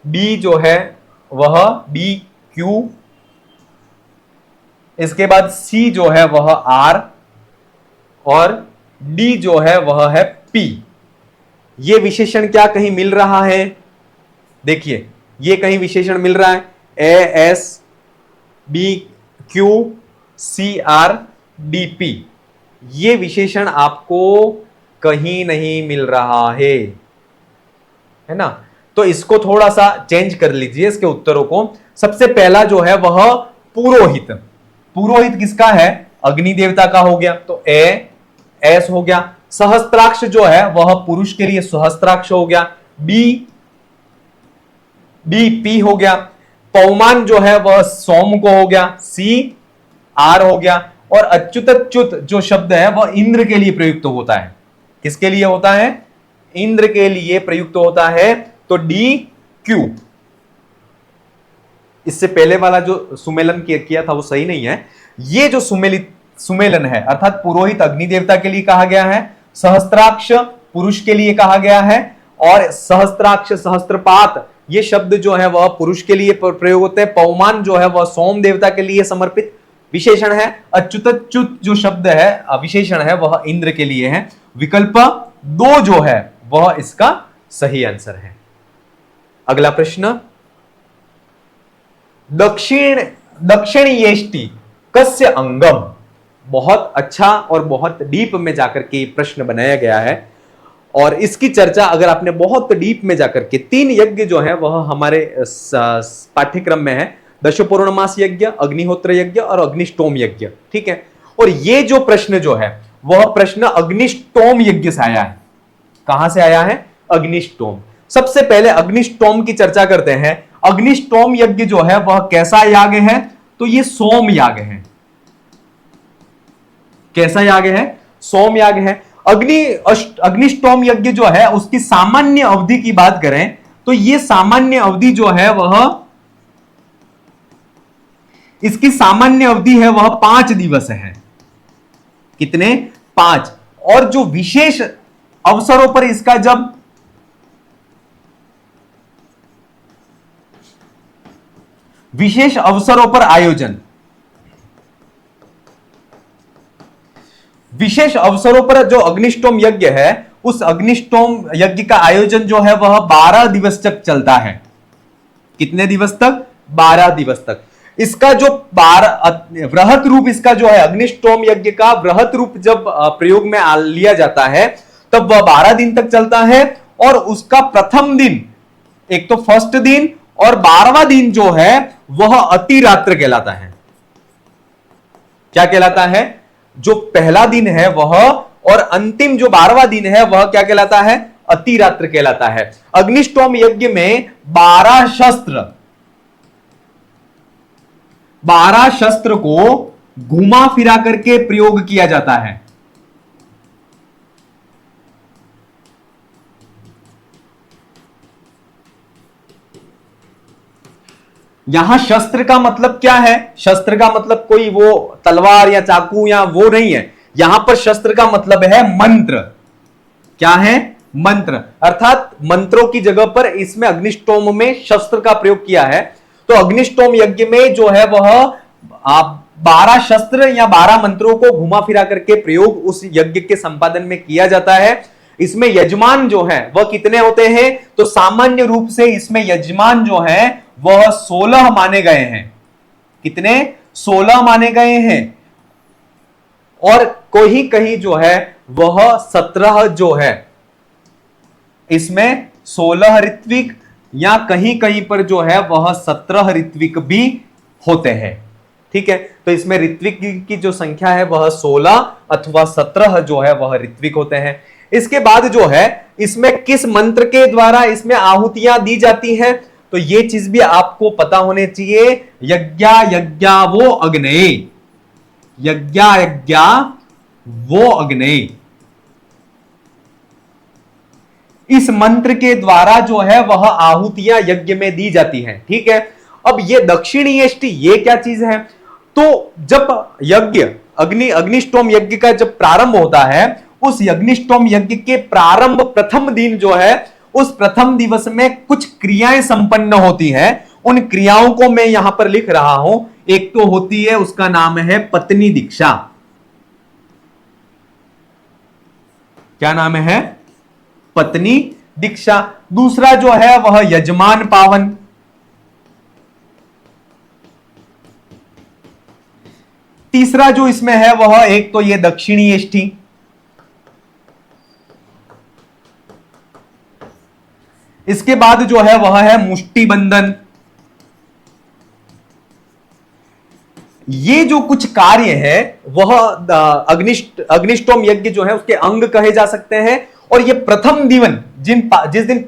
बी जो है वह बी क्यू, इसके बाद सी जो है वह आर और डी जो है वह है पी। ये विशेषण क्या कहीं मिल रहा है? देखिए ये कहीं विशेषण मिल रहा है, A S B Q C R D P. ये विशेषण आपको कहीं नहीं मिल रहा है ना। तो इसको थोड़ा सा चेंज कर लीजिए इसके उत्तरों को। सबसे पहला जो है वह पुरोहित, पुरोहित किसका है? अग्नि देवता का हो गया, तो ए एस हो गया। सहस्त्राक्ष जो है वह पुरुष के लिए सहस्त्राक्ष हो गया, बी बी पी हो गया। पवमान जो है वह सोम को हो गया, सी आर हो गया। और अच्युत जो शब्द है वह इंद्र के लिए प्रयुक्त होता है। किसके लिए होता है? इंद्र के लिए प्रयुक्त होता है, तो डी क्यू। इससे पहले वाला जो सुमेलन किया था वो सही नहीं है। ये जो सुमेलन है अर्थात पुरोहित अग्नि देवता के लिए कहा गया है, सहस्त्राक्ष पुरुष के लिए कहा गया है और सहस्त्राक्ष सहस्त्रपात ये शब्द जो है वह पुरुष के लिए प्रयोग होते हैं। पवमान जो है वह सोम देवता के लिए समर्पित विशेषण है। अच्युत जो शब्द है विशेषण है वह इंद्र के लिए है। विकल्प 2 जो है वह इसका सही आंसर है। अगला प्रश्न, दक्षिणयेष्टि कस्य अंगम। बहुत अच्छा और बहुत डीप में जाकर के प्रश्न बनाया गया है और इसकी चर्चा अगर आपने बहुत डीप में जाकर के 3 यज्ञ जो है वह हमारे पाठ्यक्रम में है, दशपूर्णमास यज्ञ, अग्निहोत्र यज्ञ और अग्निष्टोम यज्ञ, ठीक है। और ये जो प्रश्न जो है वह प्रश्न अग्निष्टोम यज्ञ से आया है। कहां से आया है? अग्निष्टोम। सबसे पहले अग्निष्टोम की चर्चा करते हैं। अग्निष्टोम यज्ञ जो है वह कैसा याग है? तो ये सोम याग है। कैसा याग है? सोम याग है। अग्निष्टोम यज्ञ जो है उसकी सामान्य अवधि की बात करें तो ये सामान्य अवधि जो है वह, इसकी सामान्य अवधि है वह 5 दिवस है। कितने? 5। और जो विशेष अवसरों पर इसका जब विशेष अवसरों पर आयोजन, विशेष अवसरों पर जो अग्निष्टोम यज्ञ है उस अग्निष्टोम यज्ञ का आयोजन जो है वह 12 दिवस तक चलता है। कितने दिवस तक? 12 दिवस तक। इसका जो वृहत रूप इसका जो है अग्निष्टोम यज्ञ का वृहत रूप जब प्रयोग में लिया जाता है तब वह 12 दिन तक चलता है और उसका प्रथम दिन, एक तो फर्स्ट दिन और 12वां दिन जो है वह अतिरात्र कहलाता है। क्या कहलाता है? जो पहला दिन है वह और अंतिम जो 12वां दिन है वह क्या कहलाता है? अतिरात्र कहलाता है। अग्निष्टोम यज्ञ में 12 शस्त्र को घुमा फिरा करके प्रयोग किया जाता है। यहां शस्त्र का मतलब क्या है? शस्त्र का मतलब कोई वो तलवार या चाकू या वो नहीं है। यहां पर शस्त्र का मतलब है मंत्र। क्या है? मंत्र। अर्थात मंत्रों की जगह पर इसमें अग्निष्टोम में शस्त्र का प्रयोग किया है। तो अग्निष्टोम यज्ञ में जो है वह 12 शस्त्र या 12 मंत्रों को घुमा फिरा करके प्रयोग उस यज्ञ के संपादन में किया जाता है। इसमें यजमान जो है वह कितने होते हैं? तो सामान्य रूप से इसमें यजमान जो है वह 16 माने गए हैं। कितने? 16 माने गए हैं। और कहीं कहीं जो है वह 17 जो है, इसमें 16 ऋत्विक या कहीं कहीं पर जो है वह 17 ऋत्विक भी होते हैं। ठीक है, तो इसमें ऋत्विक की जो संख्या है वह 16 अथवा 17 जो है वह ऋत्विक होते हैं। इसके बाद जो है इसमें किस मंत्र के द्वारा इसमें आहुतियां दी जाती हैं, तो ये चीज भी आपको पता होने चाहिए। यज्ञा यज्ञा वो अग्नेय, यज्ञा यज्ञा वो अग्नेय, इस मंत्र के द्वारा जो है वह आहुतियां यज्ञ में दी जाती हैं। ठीक है, अब ये दक्षिणीयष्टि ये क्या चीज है, तो जब यज्ञ अग्निष्टोम यज्ञ का जब प्रारंभ होता है, उस अग्निष्टोम यज्ञ के प्रारंभ प्रथम दिन जो है, उस प्रथम दिवस में कुछ क्रियाएं संपन्न होती हैं। उन क्रियाओं को मैं यहां पर लिख रहा हूं। एक तो होती है, उसका नाम है पत्नी दीक्षा। क्या नाम है? पत्नी दीक्षा। दूसरा जो है वह यजमान पावन। तीसरा जो इसमें है वह एक तो ये दक्षिणीयष्टि। इसके बाद जो है वह है मुष्टि बंधन। ये जो कुछ कार्य है वह अग्निष्टोम यज्ञ जो है उसके अंग कहे जा सकते हैं। और ये प्रथम दिवन जिस दिन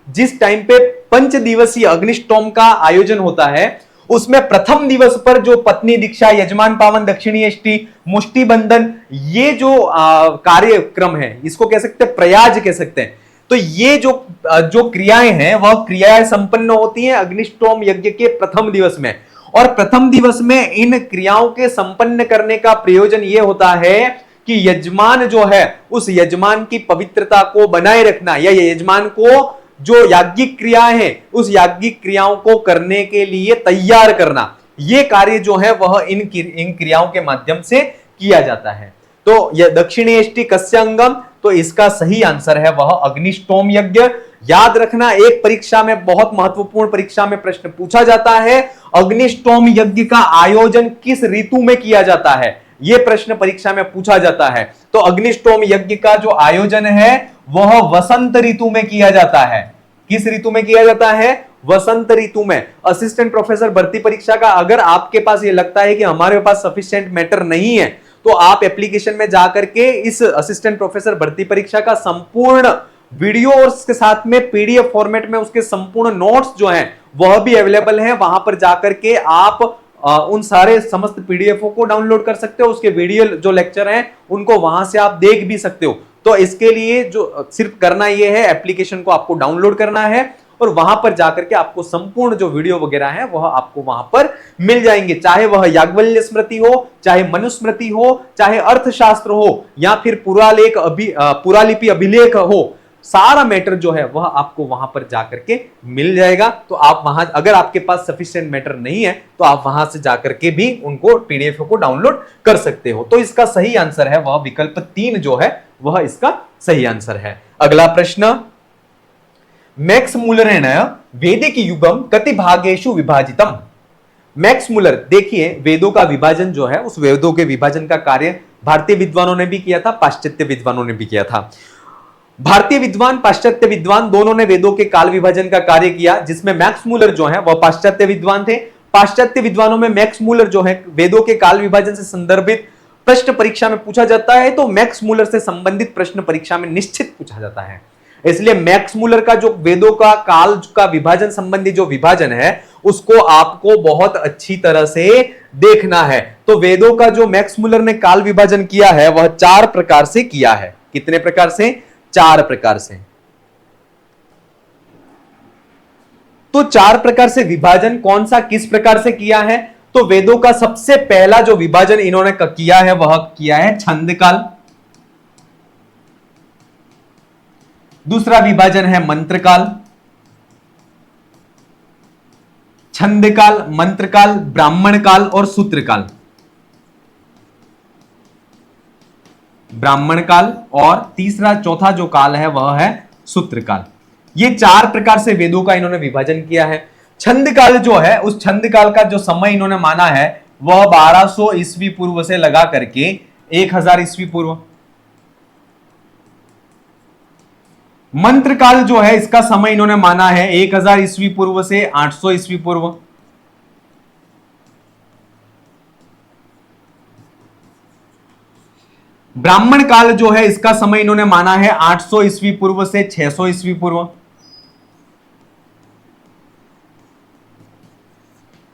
जिस टाइम पे 5 दिवसीय अग्निष्टोम का आयोजन होता है, उसमें प्रथम दिवस पर जो पत्नी दीक्षा, यजमान पावन, दक्षिणीयष्टि, मुष्टि बंधन, ये जो कार्यक्रम है इसको कह सकते हैं प्रयाज कह सकते हैं। तो ये जो क्रियाएं हैं वह क्रियाएं संपन्न होती हैं अग्निष्टोम यज्ञ के प्रथम दिवस में। और प्रथम दिवस में इन क्रियाओं के संपन्न करने का प्रयोजन यह होता है कि यजमान जो है उस यजमान की पवित्रता को बनाए रखना, या यजमान को जो याज्ञिक क्रियाएं हैं उस याज्ञिक क्रियाओं को करने के लिए तैयार करना, ये कार्य जो है वह इन क्रियाओं के माध्यम से किया जाता है। तो यह दक्षिणेष्टि कस्य अंगम, तो इसका सही आंसर है वह अग्निष्टोम यज्ञ। याद रखना, एक परीक्षा में, बहुत महत्वपूर्ण परीक्षा में प्रश्न पूछा जाता है, अग्निष्टोम यज्ञ का आयोजन किस ऋतु में किया जाता है, यह प्रश्न परीक्षा में पूछा जाता है। तो अग्निष्टोम यज्ञ का जो आयोजन है वह वसंत ऋतु में किया जाता है। किस ऋतु में किया जाता है? वसंत ऋतु में। असिस्टेंट प्रोफेसर भर्ती परीक्षा का अगर आपके पास ये लगता है कि हमारे पास सफिशिएंट मैटर नहीं है, तो आप एप्लीकेशन में जाकर के इस असिस्टेंट प्रोफेसर भर्ती परीक्षा का संपूर्ण वीडियो और उसके साथ में पीडीएफ फॉर्मेट में उसके संपूर्ण नोट्स जो हैं वह भी अवेलेबल है। वहां पर जाकर के आप उन सारे समस्त पीडीएफओ को डाउनलोड कर सकते हो। उसके वीडियो जो लेक्चर हैं उनको वहां से आप देख भी सकते हो। तो इसके लिए जो सिर्फ करना यह है, एप्लीकेशन को आपको डाउनलोड करना है और वहां पर जाकर के आपको संपूर्ण जो वीडियो वगैरह है वह आपको वहां पर मिल जाएंगे। चाहे वह याज्ञवल्क्य स्मृति हो, चाहे मनुस्मृति हो, चाहे अर्थशास्त्र हो, या फिर पुरालिपि अभिलेख हो, सारा मैटर जो है वह आपको वहां पर जाकर के मिल जाएगा। तो आप वहां, अगर आपके पास सफिशिएंट मैटर नहीं है तो आप वहां से जाकर के भी उनको पीडीएफ को डाउनलोड कर सकते हो। तो इसका सही आंसर है वह विकल्प 3 जो है वह इसका सही आंसर है। अगला प्रश्न, मैक्स मूलरेण वैदिक युगम कति भागेषु विभाजितम। मैक्स मूलर, देखिए वेदों का विभाजन जो है, उस वेदों के विभाजन का कार्य भारतीय विद्वानों ने भी किया था, पाश्चात्य विद्वानों ने भी किया था। भारतीय विद्वान, पाश्चात्य विद्वान दोनों ने वेदों के काल विभाजन का कार्य किया, जिसमें मैक्स मूलर जो है वह पाश्चात्य विद्वान थे। पाश्चात्य विद्वानों में मैक्स मूलर जो है वेदों के काल विभाजन से संदर्भित प्रश्न परीक्षा में पूछा जाता है, तो मैक्स मूलर से संबंधित प्रश्न परीक्षा में निश्चित पूछा जाता है। इसलिए मैक्स मूलर का जो वेदों का काल का विभाजन संबंधी जो विभाजन है उसको आपको बहुत अच्छी तरह से देखना है। तो वेदों का जो मैक्स मूलर ने काल विभाजन किया है वह 4 प्रकार से किया है। कितने प्रकार से? 4 प्रकार से। तो 4 प्रकार से विभाजन कौन सा किस प्रकार से किया है? तो वेदों का सबसे पहला जो विभाजन इन्होंने किया है वह किया है छंद काल। दूसरा विभाजन है मंत्र काल, छंद काल, मंत्र काल, ब्राह्मण काल और सूत्र काल। ब्राह्मण काल और तीसरा चौथा जो काल है वह है सूत्र काल। ये 4 प्रकार से वेदों का इन्होंने विभाजन किया है। छंद काल जो है, उस छंद काल का जो समय इन्होंने माना है वह 1200 ईस्वी पूर्व से लगा करके 1000 ईस्वी पूर्व। मंत्र काल जो है इसका समय इन्होंने माना है 1000 ईस्वी पूर्व से 800 ईस्वी पूर्व। ब्राह्मण काल जो है इसका समय इन्होंने माना है 800 ईस्वी पूर्व से 600 ईस्वी पूर्व।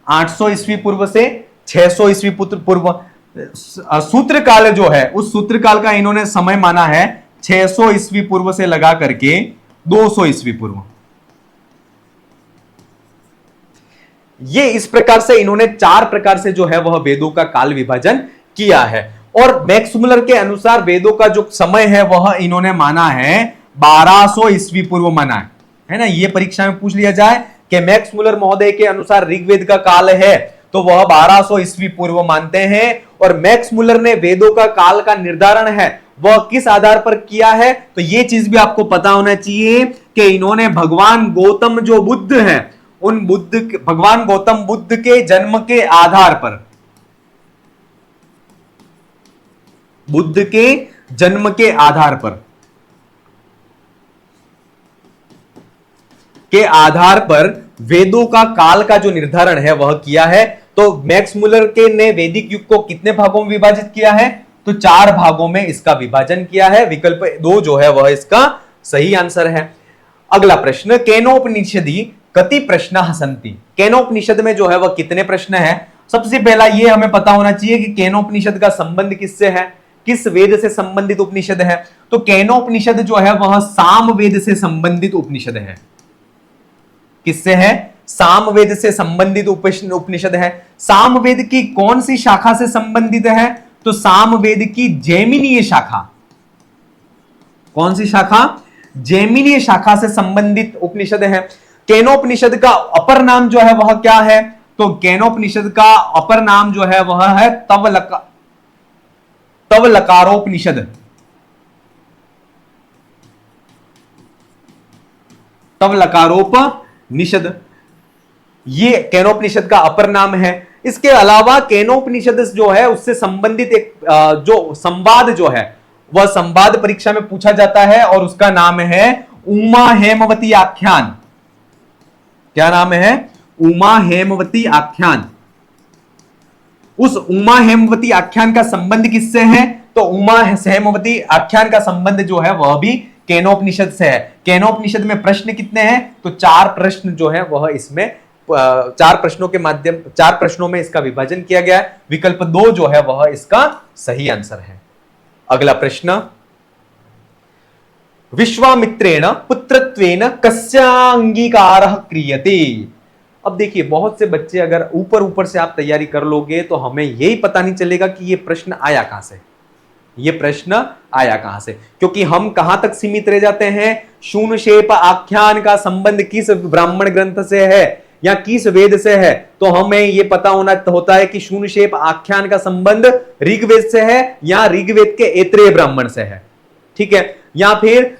800 ईस्वी पूर्व से 600 ईस्वी पूर्व। सूत्र काल जो है उस सूत्र काल का इन्होंने समय माना है 600 ईस्वी पूर्व से लगा करके 200 ईस्वी पूर्व। ये इस प्रकार से इन्होंने 4 प्रकार से जो है वह वेदों का काल विभाजन किया है। और मैक्स मुलर के अनुसार वेदों का जो समय है वह इन्होंने माना है 1200 ईस्वी पूर्व माना है ना। ये परीक्षा में पूछ लिया जाए कि मैक्स मुलर महोदय के अनुसार ऋग्वेद का काल है तो वह 1200 ईस्वी पूर्व मानते हैं। और मैक्स मुलर ने वेदों का काल का निर्धारण है वह किस आधार पर किया है, तो यह चीज भी आपको पता होना चाहिए कि इन्होंने भगवान गौतम जो बुद्ध हैं उन भगवान गौतम बुद्ध के जन्म के आधार पर, बुद्ध के जन्म के आधार पर वेदों का काल का जो निर्धारण है वह किया है। तो मैक्स मुलर के ने वैदिक युग को कितने भागों में विभाजित किया है, तो 4 भागों में इसका विभाजन किया है। विकल्प 2 जो है वह इसका सही आंसर है। अगला प्रश्न, केनोपनिषदि कति प्रश्न सन्ति। केनोपनिषद में जो है वह कितने प्रश्न है। सबसे पहला यह हमें पता होना चाहिए कि केनोपनिषद का संबंध किससे है, किस वेद से संबंधित उपनिषद है। तो केनोपनिषद जो है वह सामवेद से संबंधित उपनिषद है। किससे है, सामवेद से संबंधित उपनिषद है। सामवेद की कौन सी शाखा से संबंधित है, तो सामवेद की जैमिनीय शाखा। कौन सी शाखा, जैमिनीय शाखा से संबंधित उपनिषद है। केनोपनिषद का अपर नाम जो है वह क्या है, तो केनोपनिषद का अपर नाम जो है वह है तवलकारोपनिषद। तवलकारोपनिषद ये केनोपनिषद का अपर नाम है। इसके अलावा केनोपनिषद जो है उससे संबंधित एक जो संवाद जो है वह संवाद परीक्षा में पूछा जाता है और उसका नाम है उमा हेमवती आख्यान। क्या नाम है, उमा हेमवती आख्यान। उस उमा हेमवती आख्यान का संबंध किससे है, तो उमा हेमवती आख्यान का संबंध जो है वह भी केनोपनिषद से है। केनोपनिषद में प्रश्न कितने हैं, तो 4 प्रश्न जो है वह इसमें 4 प्रश्नों में इसका विभाजन किया गया है। विकल्प 2 जो है वह इसका सही आंसर है। अगला प्रश्न, विश्वामित्रेण पुत्रत्वेन कस्याङ्गीकारः क्रियते। अब देखिए बहुत से बच्चे अगर ऊपर से आप तैयारी कर लोगे तो हमें यही पता नहीं चलेगा कि ये प्रश्न आया कहां से, ये प्रश्न आया कहां से, क्योंकि हम कहां तक सीमित रह जाते हैं, शून्यशेप आख्यान का संबंध किस ब्राह्मण ग्रंथ से है या किस वेद से है। तो हमें यह पता होता है कि शून्यशेप आख्यान का संबंध ऋग्वेद से है या ऋग्वेद के ऐत्रेय ब्राह्मण से है, ठीक है। या फिर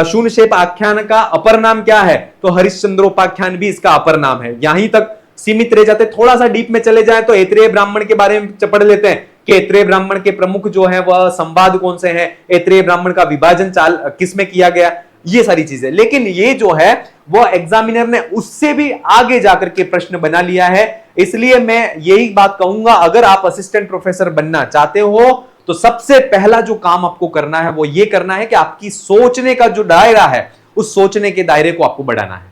शून्यशेप आख्यान का अपर नाम क्या है, तो हरिश्चंद्रोपाख्यान भी इसका अपर नाम है। यहीं तक सीमित रह जाते, थोड़ा सा डीप में चले जाए तो ऐत्रेय ब्राह्मण के बारे में पढ़ लेते हैं कि ऐत्रेय ब्राह्मण के प्रमुख जो है वह संवाद कौन से हैं, ऐत्रेय ब्राह्मण का विभाजन किस में किया गया, ये सारी चीजें। लेकिन ये जो है वह एग्जामिनर ने उससे भी आगे जाकर के प्रश्न बना लिया है। इसलिए मैं यही बात कहूंगा, अगर आप असिस्टेंट प्रोफेसर बनना चाहते हो तो सबसे पहला जो काम आपको करना है वो ये करना है कि आपकी सोचने का जो दायरा है उस सोचने के दायरे को आपको बढ़ाना है,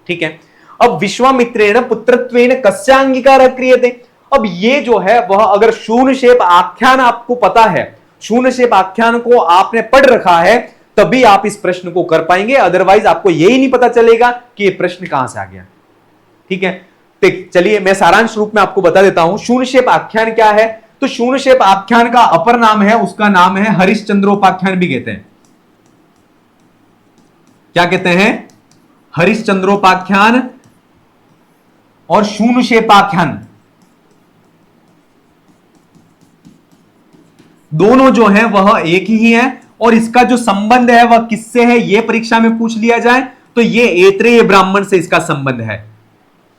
ठीक है। अब विश्वामित्रेण पुत्रत्वेन कस्याङ्गीकारः क्रियते। अब ये जो है वह अगर शून्यशेप आख्यान आपको पता है, शून्यशेप आख्यान को आपने पढ़ रखा है, तभी आप इस प्रश्न को कर पाएंगे। अदरवाइज आपको यही नहीं पता चलेगा कि ये प्रश्न कहां से आ गया, ठीक है। चलिए मैं सारांश रूप में आपको बता देता हूं शून्यशेप आख्यान क्या है। तो शून्यशेप आख्यान का अपर नाम है, उसका नाम है हरिश्चंद्रोपाख्यान भी कहते हैं। क्या कहते हैं, हरिश्चंद्रोपाख्यान और शून्यशेपाख्यान, दोनों जो है वह एक ही है। और इसका जो संबंध है वह किससे है, यह परीक्षा में पूछ लिया जाए तो यह ऐत्रेय ब्राह्मण से इसका संबंध है।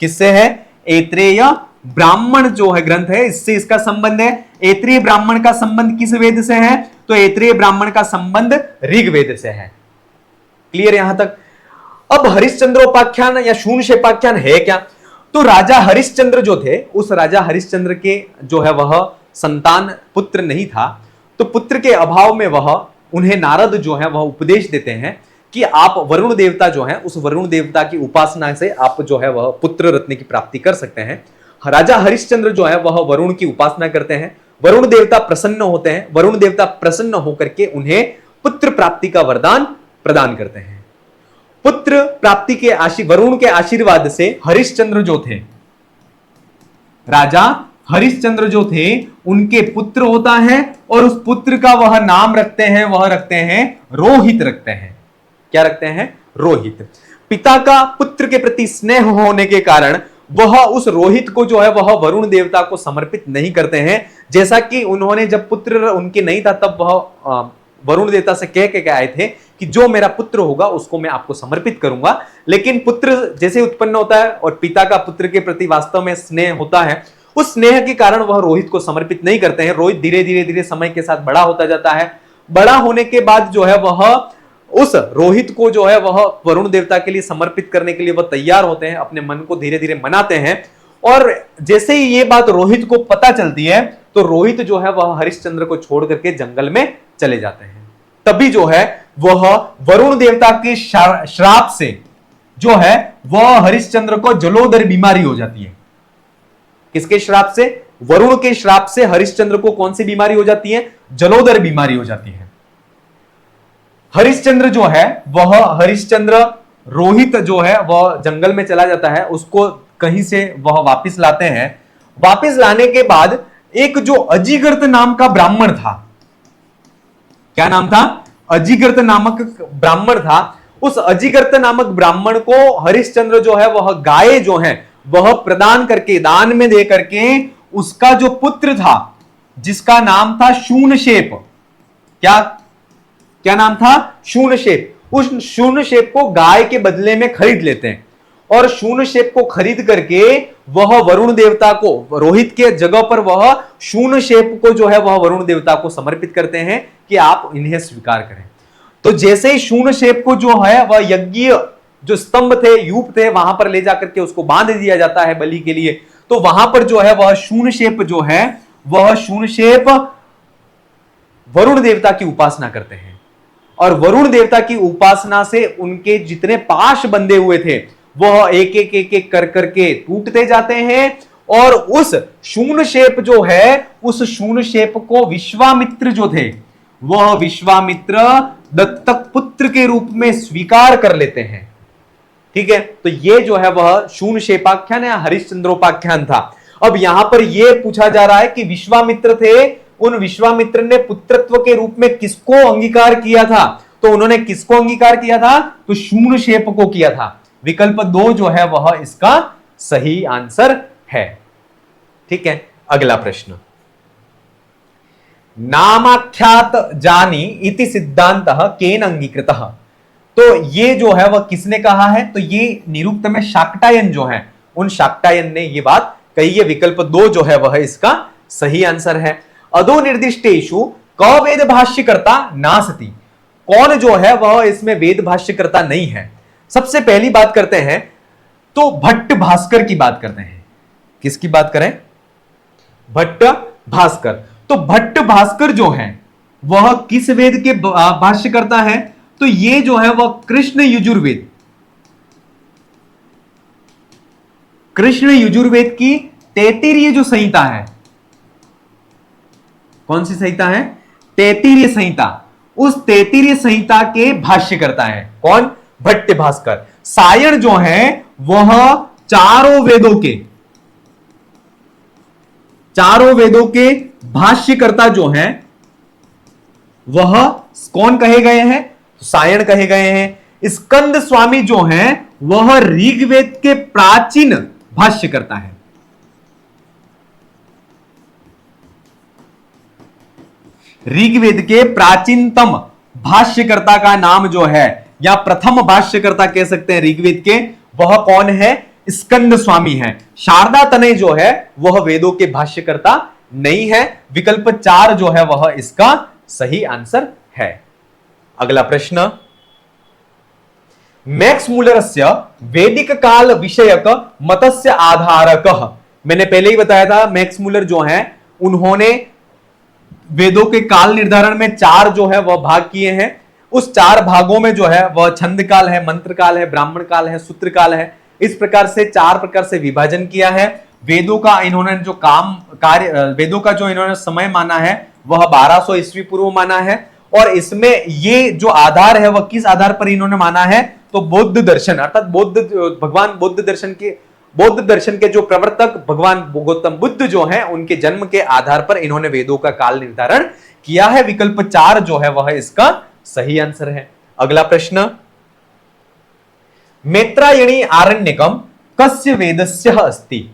किससे है, ऐत्रेय ब्राह्मण जो है ग्रंथ है, इससे इसका संबंध है। ऐत्रेय ब्राह्मण का संबंध किस वेद से है? तो ऐत्रेय ब्राह्मण का संबंध ऋग्वेद से है। क्लियर यहां तक? अब हरिश्चंद्रोपाख्यान या शून्यशेपाख्यान है क्या? तो राजा हरिश्चंद्र जो थे, उस राजा हरिश्चंद्र के जो है वह संतान पुत्र नहीं था, तो पुत्र के अभाव में वह उन्हें नारद जो है वह उपदेश देते हैं कि आप वरुण देवता जो है, उस वरुण देवता की उपासना से आप जो है वह पुत्र रत्न की प्राप्ति कर सकते हैं। राजा हरिश्चंद्र जो है वह वरुण की उपासना करते हैं, वरुण देवता प्रसन्न होते हैं, वरुण देवता प्रसन्न होकर के उन्हें पुत्र प्राप्ति का वरदान प्रदान करते हैं। पुत्र प्राप्ति के वरुण के आशीर्वाद से हरिश्चंद्र जो थे, राजा हरिश्चंद्र जो थे, उनके पुत्र होता है और उस पुत्र का वह नाम रखते हैं, वह रखते हैं रोहित रखते हैं। क्या रखते हैं? रोहित। पिता का पुत्र के प्रति स्नेह होने के कारण वह उस रोहित को जो है वह वरुण देवता को समर्पित नहीं करते हैं। जैसा कि उन्होंने जब पुत्र उनके नहीं था तब वह वरुण देवता से कह के आए थे कि जो मेरा पुत्र होगा उसको मैं आपको समर्पित करूंगा। लेकिन पुत्र जैसे उत्पन्न होता है और पिता का पुत्र के प्रति वास्तव में स्नेह होता है, उस स्नेह के कारण वह रोहित को समर्पित नहीं करते हैं। रोहित धीरे धीरे धीरे समय के साथ बड़ा होता जाता है। बड़ा होने के बाद जो है वह उस रोहित को जो है वह वरुण देवता के लिए समर्पित करने के लिए वह तैयार होते हैं, अपने मन को धीरे धीरे मनाते हैं। और जैसे ही ये बात रोहित को पता चलती है तो रोहित जो है वह हरिश्चंद्र को छोड़ करके जंगल में चले जाते हैं। तभी जो है वह वरुण देवता के श्राप से जो है वह हरिश्चंद्र को जलोदर बीमारी हो जाती है। किसके श्राप से? वरुण के श्राप से हरिश्चंद्र को कौन सी बीमारी हो जाती है? जलोदर बीमारी हो जाती है। हरिश्चंद्र जो है वह हरिश्चंद्र रोहित जो है वह जंगल में चला जाता है, उसको कहीं से वह वापस लाते हैं। वापस लाने के बाद एक जो अजिगर्त नाम का ब्राह्मण था, क्या नाम था? अजिगर्त नामक ब्राह्मण था। उस अजिगर्त नामक ब्राह्मण को हरिश्चंद्र जो है वह गाय जो है वह प्रदान करके, दान में दे करके उसका जो पुत्र था जिसका नाम था शूनशेप, क्या नाम था? शूनशेप। उस शूनशेप को गाय के बदले में खरीद लेते हैं और शूनशेप को खरीद करके वह वरुण देवता को, रोहित के जगह पर वह शूनशेप को जो है वह वरुण देवता को समर्पित करते हैं कि आप इन्हें स्वीकार करें। तो जैसे ही शूनशेप को जो है वह यज्ञ जो स्तंभ थे, यूप थे, वहां पर ले जाकर के उसको बांध दिया जाता है बलि के लिए। तो वहां पर जो है वह शूनशेप जो है वह शूनशेप वरुण देवता की उपासना करते हैं और वरुण देवता की उपासना से उनके जितने पाश बंधे हुए थे वह एक एक एक एक कर करके टूटते जाते हैं और उस शूनशेप जो है, उस शूनशेप को विश्वामित्र जो थे वह विश्वामित्र दत्तक पुत्र के रूप में स्वीकार कर लेते हैं। ठीक है, तो ये जो है वह शूनशेपाख्यान या हरिश्चंद्रोपाख्यान था। अब यहां पर यह पूछा जा रहा है कि विश्वामित्र थे, उन विश्वामित्र ने पुत्रत्व के रूप में किसको अंगीकार किया था? तो उन्होंने किसको अंगीकार किया था? तो शूनशेप को किया था। विकल्प 2 जो है वह इसका सही आंसर है। ठीक है, अगला प्रश्न। नामाख्यात जानी इति सिद्धांतः केन अंगीकृतः? तो ये जो है वह किसने कहा है? तो ये निरुक्त में शाक्टायन जो है, उन शाक्टायन ने ये बात कही है। विकल्प 2 जो है वह इसका सही आंसर है। अधो निर्दिष्टेषु क वेद भाष्यकर्ता नास्ति? कौन जो है वह इसमें वेद भाष्यकर्ता नहीं है? सबसे पहली बात करते हैं तो भट्ट भास्कर की बात करते हैं। किसकी बात करें? भट्ट भास्कर। तो भट्ट भास्कर जो है वह किस वेद के भाष्यकर्ता है? तो ये जो है वह कृष्ण यजुर्वेद, कृष्ण यजुर्वेद की 33वीं जो संहिता है, कौन सी संहिता है? 33वीं संहिता। उस 33वीं संहिता के भाष्यकर्ता है। कौन? भट्ट भास्कर। सायण जो है वह चारों वेदों के भाष्यकर्ता जो हैं वह कौन कहे गए हैं? सायण कहे गए हैं। स्कंद स्वामी जो हैं वह ऋग्वेद के प्राचीन भाष्यकर्ता है। ऋग्वेद के प्राचीनतम भाष्यकर्ता का नाम जो है, या प्रथम भाष्यकर्ता कह सकते हैं ऋग्वेद के, वह कौन है? स्कंद स्वामी है। शारदा तनय जो है वह वेदों के भाष्यकर्ता नहीं है। विकल्प 4 जो है वह इसका सही आंसर है। अगला प्रश्न, मैक्स मूलरस्य वैदिक काल विषयक मतस्य आधारकः। मैंने पहले ही बताया था मैक्स मूलर जो है उन्होंने वेदों के काल निर्धारण में 4 जो है वह भाग किए हैं। उस 4 भागों में जो है वह छंद काल है, मंत्र काल है, ब्राह्मण काल है, सूत्र काल है। इस प्रकार से 4 प्रकार से विभाजन किया है। वेदों का इन्होंने जो वेदों का जो इन्होंने समय माना है वह 1200 ईस्वी पूर्व माना है। और इसमें ये जो आधार है वह किस आधार पर इन्होंने माना है, तो बौद्ध दर्शन अर्थात भगवान बौद्ध दर्शन के जो प्रवर्तक भगवान गौतम बुद्ध जो हैं उनके जन्म के आधार पर इन्होंने वेदों का काल निर्धारण किया है। विकल्प 4 जो है वह इसका सही आंसर है। अगला प्रश्न, मैत्रायणी आरण्यकम कस्य वेदस्य अस्ति।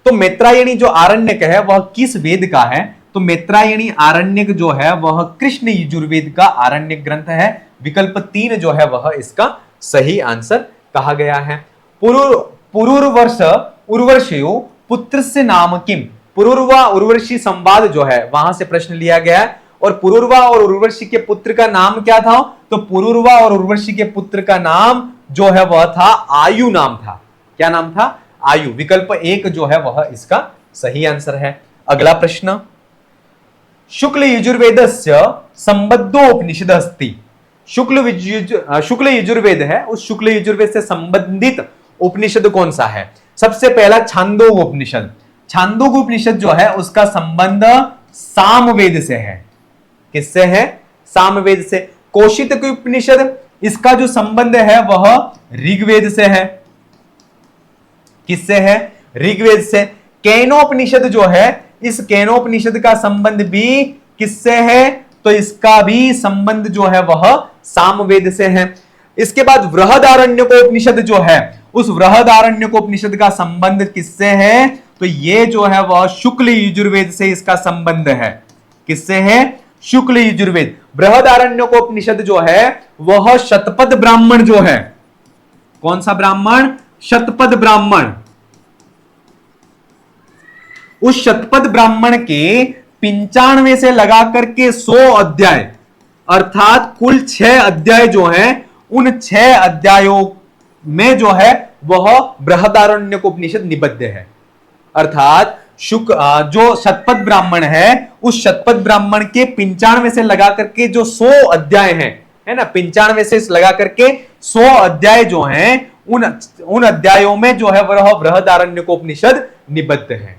तो मैत्रायणी जो आरण्यक है वह किस वेद का है, तो मैत्रायणी आरण्यक जो है वह कृष्ण यजुर्वेद का आरण्यक ग्रंथ है। विकल्प 3 जो है वह इसका सही आंसर कहा गया है। पुरुर्वर्ष उर्वशीयो पुत्र से नाम किम। पुरुर्वा उर्वशी संवाद जो है वहां से प्रश्न लिया गया है। और पुरुर्वा और उर्वशी के पुत्र का नाम क्या था, तो पुरुर्वा और उर्वशी के पुत्र का नाम जो है वह था आयु नाम था। क्या नाम था, आयु। विकल्प 1 जो है वह इसका सही आंसर है। अगला प्रश्न, शुक्ल यजुर्वेदस्य संबद्धो उपनिषद अस्ति। शुक्ल यजुर्वेद है, उस शुक्ल यजुर्वेद से संबंधित उपनिषद कौन सा है। सबसे पहला छांदोग उपनिषद। छांदोग उपनिषद जो है उसका संबंध सामवेद से है। किससे है, सामवेद से। कौशिक उपनिषद, इसका जो संबंध है वह ऋग्वेद से है। किससे है, ऋग्वेद से। केनोपनिषद जो है, इस केनोपनिषद का संबंध भी किससे है, तो इसका भी संबंध जो है वह सामवेद से है। इसके बाद बृहदारण्यकोपनिषद जो है, उस बृहदारण्यकोपनिषद का संबंध किससे है, तो ये जो है वह शुक्ल यजुर्वेद से इसका संबंध है। किससे है, शुक्ल यजुर्वेद। बृहदारण्यकोपनिषद जो है वह शतपथ ब्राह्मण जो है, कौन सा ब्राह्मण, शतपथ ब्राह्मण। उस शतपथ ब्राह्मण के 95 से लगा करके 100 अध्याय अर्थात कुल 6 अध्याय जो हैं, उन 6 अध्यायों में जो है वह बृहदारण्यकोपनिषद निबद्ध है। अर्थात जो शतपथ ब्राह्मण है, उस शतपथ ब्राह्मण के 95 से लगा करके जो 100 अध्याय हैं, है ना, 95 से लगा करके 100 अध्याय जो हैं, उन अध्यायों में जो है वह बृहदारण्यकोपनिषद निबद्ध है।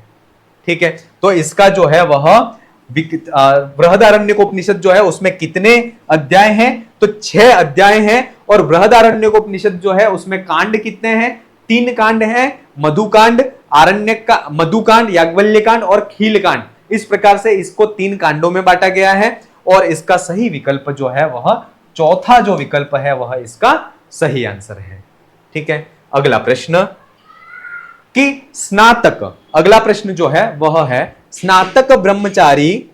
ठीक है, तो इसका जो है वह बृहदारण्यकोपनिषद जो है उसमें कितने अध्याय हैं, तो 6 अध्याय हैं। और बृहदारण्यकोपनिषद जो है उसमें कांड कितने हैं, 3 कांड हैं। मधुकांड, आरण्यक का मधुकांड, याज्ञवल्क्यकांड और खीलकांड। इस प्रकार से इसको 3 कांडों में बांटा गया है। और इसका सही विकल्प जो है वह चौथा जो विकल्प है वह इसका सही आंसर है। ठीक है, अगला प्रश्न कि स्नातक, अगला प्रश्न जो है वह है स्नातक ब्रह्मचारी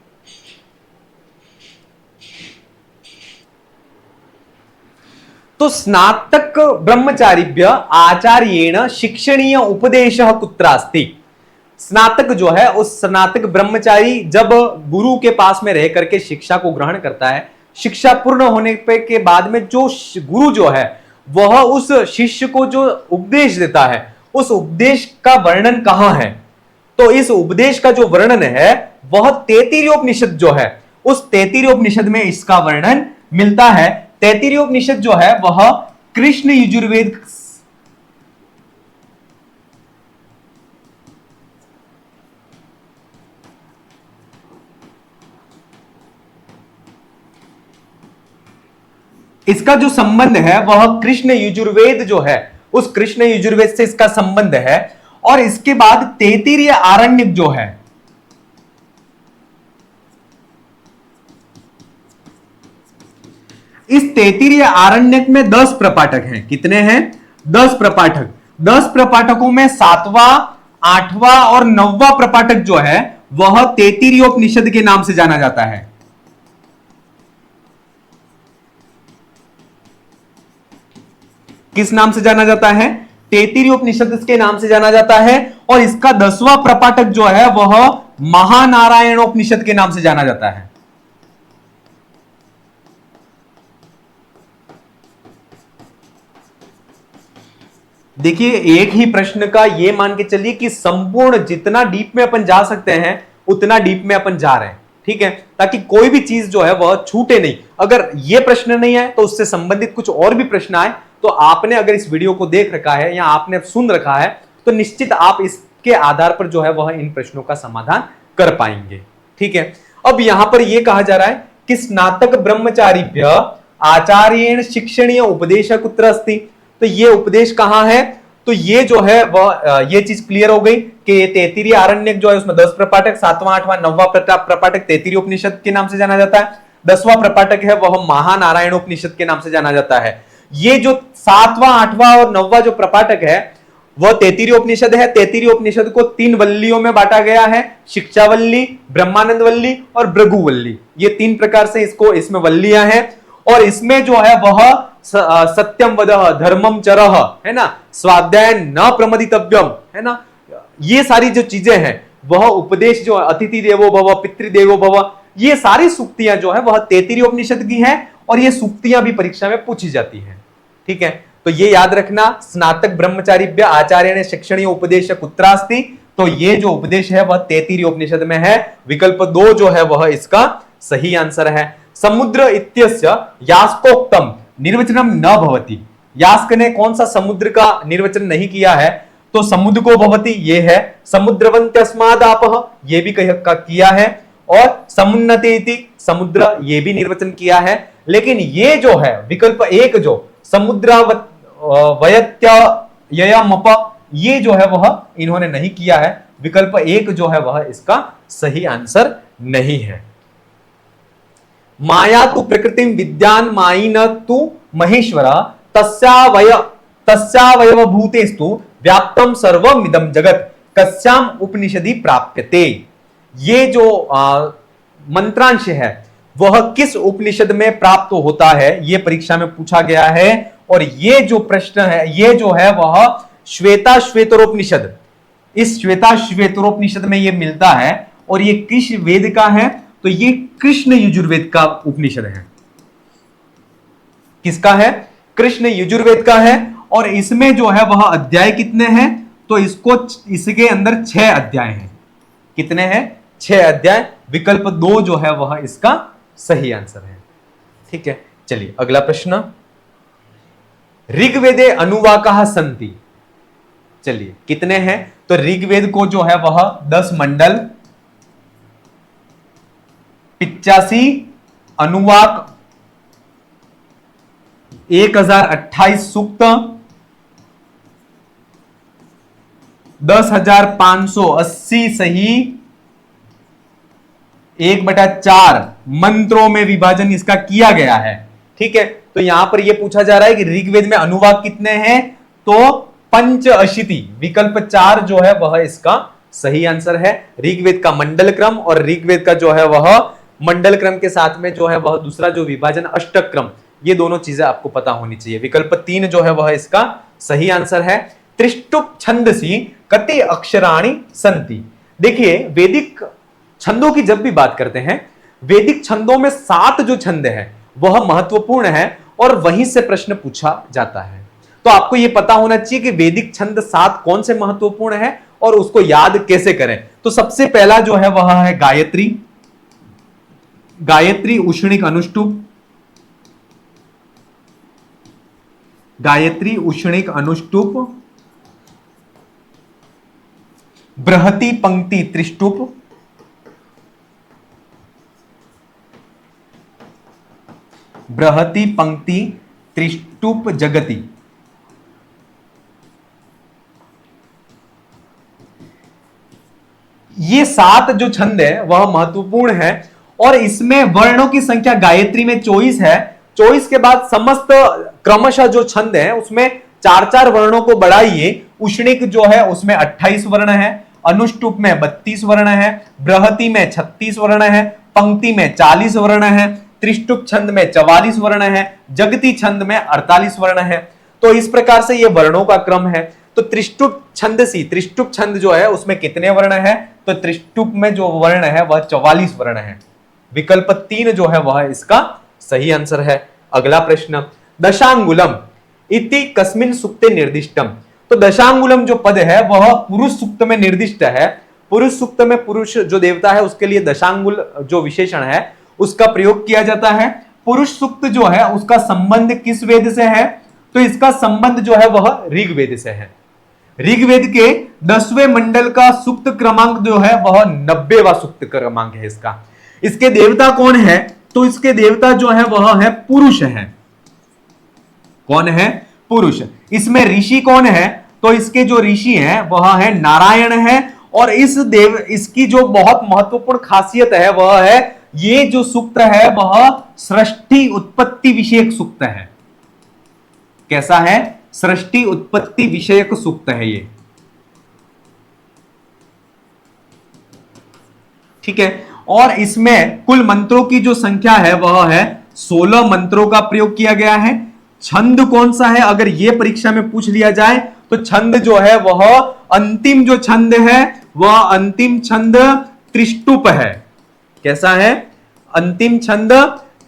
तो स्नातक ब्रह्मचारिभ्य आचार्येण शिक्षणीय उपदेशः कुत्र अस्ति। स्नातक जो है, उस स्नातक ब्रह्मचारी जब गुरु के पास में रह करके शिक्षा को ग्रहण करता है, शिक्षा पूर्ण होने पे के बाद में जो गुरु जो है वह उस शिष्य को जो उपदेश देता है, उस उपदेश का वर्णन कहां है, तो इस उपदेश का जो वर्णन है वह तैत्तिरीयोपनिषद जो है, उस तैत्तिरीयोपनिषद में इसका वर्णन मिलता है। तैत्तिरीयोपनिषद जो है वह कृष्ण यजुर्वेद इसका जो संबंध है वह कृष्ण यजुर्वेद जो है, उस कृष्ण यजुर्वेद से इसका संबंध है। और इसके बाद तैत्तिरीय आरण्यक जो है, इस तैत्तिरीय आरण्यक में 10 प्रपाठक हैं। कितने हैं, 10 प्रपाठक। 10 प्रपाठकों में 7वां, 8वां और 9वां प्रपाठक जो है वह तैत्तिरीयोपनिषद के नाम से जाना जाता है। किस नाम से जाना जाता है, तैत्तिरीय उपनिषद के नाम से जाना जाता है, और इसका 10वां प्रपाठक जो है वह महानारायणोपनिषद के नाम से जाना जाता है। देखिए, एक ही प्रश्न का ये मान के चलिए कि संपूर्ण जितना डीप में अपन जा सकते हैं उतना डीप में अपन जा रहे हैं, ठीक है, ताकि कोई भी चीज जो है वह छूटे नहीं। अगर ये प्रश्न नहीं आए तो उससे संबंधित कुछ और भी प्रश्न आए, तो आपने अगर इस वीडियो को देख रखा है या आपने सुन रखा है तो निश्चित आप इसके आधार पर जो है वह इन प्रश्नों का समाधान कर पाएंगे, ठीक है। अब यहां पर यह कहा जा रहा है कि स्नातक ब्रह्मचारिभ्य आचार्येण शिक्षणीय उपदेश कुत्र अस्ति। तो ये उपदेश कहां है? तो ये जो है वह ये चीज क्लियर हो गई कि ये तैत्तिरीय आरण्यक जो है उसमें 10 प्रपाठक, 7वां 8वां 9वां प्रपाठक तैत्तिरीय उपनिषद के नाम से जाना जाता है। 10वां प्रपाठक है वह महानारायण उपनिषद के नाम से जाना जाता है। ये जो 7वां 8वां और 9वां जो प्रपाठक है वह तैत्तिरीय उपनिषद है। तैत्तिरीय उपनिषद को 3 वल्लियों में बांटा गया है, शिक्षावल्ली, ब्रह्मानंद वल्ली और भृगुवल्ली। ये 3 प्रकार से इसमें वल्लियां हैं, और इसमें जो है वह सत्यम वदः धर्मम चरः, है ना, स्वाध्याय न प्रमदितव्यम, है ना, ये सारी जो चीजें हैं वह उपदेश जो अतिथि देवो भव, पितृदेवो भव, ये सारी सूक्तियां जो है वह तैत्तिरीय उपनिषद की है, और ये सूक्तियां भी परीक्षा में पूछी जाती हैं, ठीक है। तो ये याद रखना, स्नातक ब्रह्मचारिभ्य आचार्येण शिक्षणीय उपदेश कुत्रास्ति। तो ये जो उपदेश है वह तैत्तिरीय उपनिषद में है। विकल्प 2 जो है वह इसका सही आंसर है। समुद्र इत्यस्य यास्कोक्तम निर्वचनम न भवति। यास्क ने कौन सा समुद्र का निर्वचन नहीं किया है? तो समुद्र को भवति ये है, समुद्रवन्त्यस्माद् आपः ये भी किया है, और समुन्नतेति समुद्र ये भी निर्वचन किया है। लेकिन ये जो है विकल्प 1 जो समुद्रवयत्ययमप ये जो है वह इन्होंने नहीं किया है। विकल्प 1 जो है वह इसका सही आंसर नहीं है। माया तु प्रकृतिम विद्यान मायिन तु महेश्वर तस्यावयव भूतेस्तु व्याप्तम सर्वम इदं जगत कस्याम उपनिषदि प्राप्यते। ये जो मंत्रांश है वह किस उपनिषद में प्राप्त होता है, ये परीक्षा में पूछा गया है। और ये जो प्रश्न है ये जो है वह श्वेता श्वेतरोपनिषद, इस श्वेता श्वेतरोपनिषद में ये मिलता है। और ये किस वेद का है? तो ये कृष्ण यजुर्वेद का उपनिषद है। किसका है? कृष्ण यजुर्वेद का है। और इसमें जो है वह अध्याय कितने हैं? तो इसके अंदर 6 अध्याय हैं। कितने हैं? 6 अध्याय। विकल्प 2 जो है वह इसका सही आंसर है, ठीक है। चलिए अगला प्रश्न, ऋग्वेदे अनुवाकाः सन्ति। चलिए कितने हैं? तो ऋग्वेद को जो है वह 10 मंडल, 85 अनुवाक, 1028 सूक्त, 10,580 सही, 1/4 मंत्रों में विभाजन इसका किया गया है, ठीक है। तो यहां पर यह पूछा जा रहा है कि ऋग्वेद में अनुवाक कितने हैं? तो 85। विकल्प 4 जो है वह इसका सही आंसर है। ऋग्वेद का मंडल क्रम और ऋग्वेद का जो है वह मंडल क्रम के साथ में जो है वह दूसरा जो विभाजन अष्टक क्रम, ये दोनों चीजें आपको पता होनी चाहिए। विकल्प 3 जो है वह इसका सही आंसर है। त्रिष्टुप छंदसी कति अक्षराणि संति। देखिए वैदिक छंदों की जब भी बात करते हैं, वैदिक छंदों में 7 जो छंद है वह महत्वपूर्ण है और वहीं से प्रश्न पूछा जाता है। तो आपको यह पता होना चाहिए कि वैदिक छंद 7 कौन से महत्वपूर्ण है और उसको याद कैसे करें। तो सबसे पहला जो है वह है गायत्री, गायत्री उष्णिक अनुष्टुप, गायत्री उष्णिक अनुष्टुप, बृहति पंक्ति त्रिष्टुप, बृहति पंक्ति त्रिष्टुप जगति। ये 7 जो छंद है वह महत्वपूर्ण है और इसमें वर्णों की संख्या गायत्री में 24 है। 24 के बाद समस्त क्रमशः जो छंद है उसमें 4-4 वर्णों को बढ़ाइए। उष्णिक जो है उसमें 28 वर्ण है, अनुष्टुप में 32 वर्ण है, बृहति में 36 वर्ण है, पंक्ति में 40 वर्ण है, त्रिष्टुप छंद में 44 वर्ण है, जगति छंद में 48 वर्ण है। तो इस प्रकार से ये वर्णों का क्रम है। तो त्रिष्टुप छंदसी, त्रिष्टुप छंद जो है उसमें कितने वर्ण है? तो त्रिष्टुप में जो वर्ण है वह 44 वर्ण है। विकल्प 3 जो है वह इसका सही आंसर है। अगला प्रश्न, दशांगुलम इति कस्मिन सूक्ते निर्दिष्टम। तो दशांगुलम जो पद है वह पुरुष सूक्त में निर्दिष्ट है। पुरुष सूक्त में पुरुष जो देवता है उसके लिए दशांगुल जो विशेषण है उसका प्रयोग किया जाता है। पुरुष सूक्त जो है उसका संबंध किस वेद से है? तो इसका संबंध जो है वह ऋग्वेद से है। ऋग्वेद के 10वें मंडल का सूक्त क्रमांक जो है वह 90वां सूक्त क्रमांक है इसका। इसके देवता कौन है? तो इसके देवता जो है वह है पुरुष है। कौन है? पुरुष। इसमें ऋषि कौन है? तो इसके जो ऋषि हैं वह है नारायण है। और इसकी जो बहुत महत्वपूर्ण खासियत है वह है ये जो सूक्त है वह सृष्टि उत्पत्ति विषयक सूक्त है। कैसा है? सृष्टि उत्पत्ति विषयक सूक्त है ये। ठीक है। और इसमें कुल मंत्रों की जो संख्या है वह है 16 मंत्रों का प्रयोग किया गया है। छंद कौन सा है? अगर यह परीक्षा में पूछ लिया जाए तो छंद जो है वह अंतिम जो छंद है वह अंतिम छंद त्रिष्टुप है। कैसा है? अंतिम छंद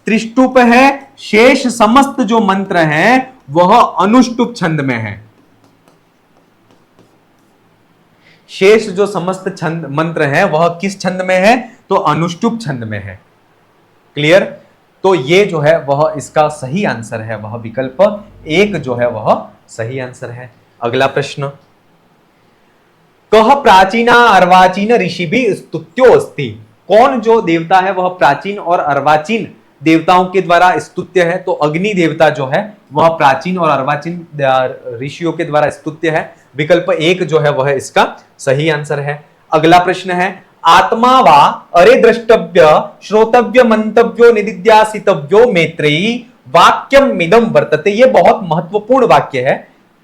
त्रिष्टुप है। शेष समस्त जो मंत्र हैं वह अनुष्टुप छंद में है। शेष जो समस्त छंद मंत्र हैं वह किस छंद में है? तो अनुष्टुप छंद में है। क्लियर? तो ये जो है वह इसका सही आंसर है, वह विकल्प 1 जो है वह सही आंसर है। अगला प्रश्न, कह प्राचीना अर्वाचीन ऋषि भी स्तुत्यो अस्ति। कौन जो देवता है वह प्राचीन और अर्वाचीन देवताओं के द्वारा स्तुत्य है? तो अग्नि देवता जो है वह प्राचीन और अर्वाचीन ऋषियों के द्वारा स्तुत्य है। विकल्प 1 जो है वह इसका सही आंसर है। अगला प्रश्न है, आत्मा वा अरे द्रष्टव्य श्रोतव्य मंतव्यो निदिध्यासितव्यो मैत्रेयी वाक्यम इदं वर्तते। ये बहुत महत्वपूर्ण वाक्य है।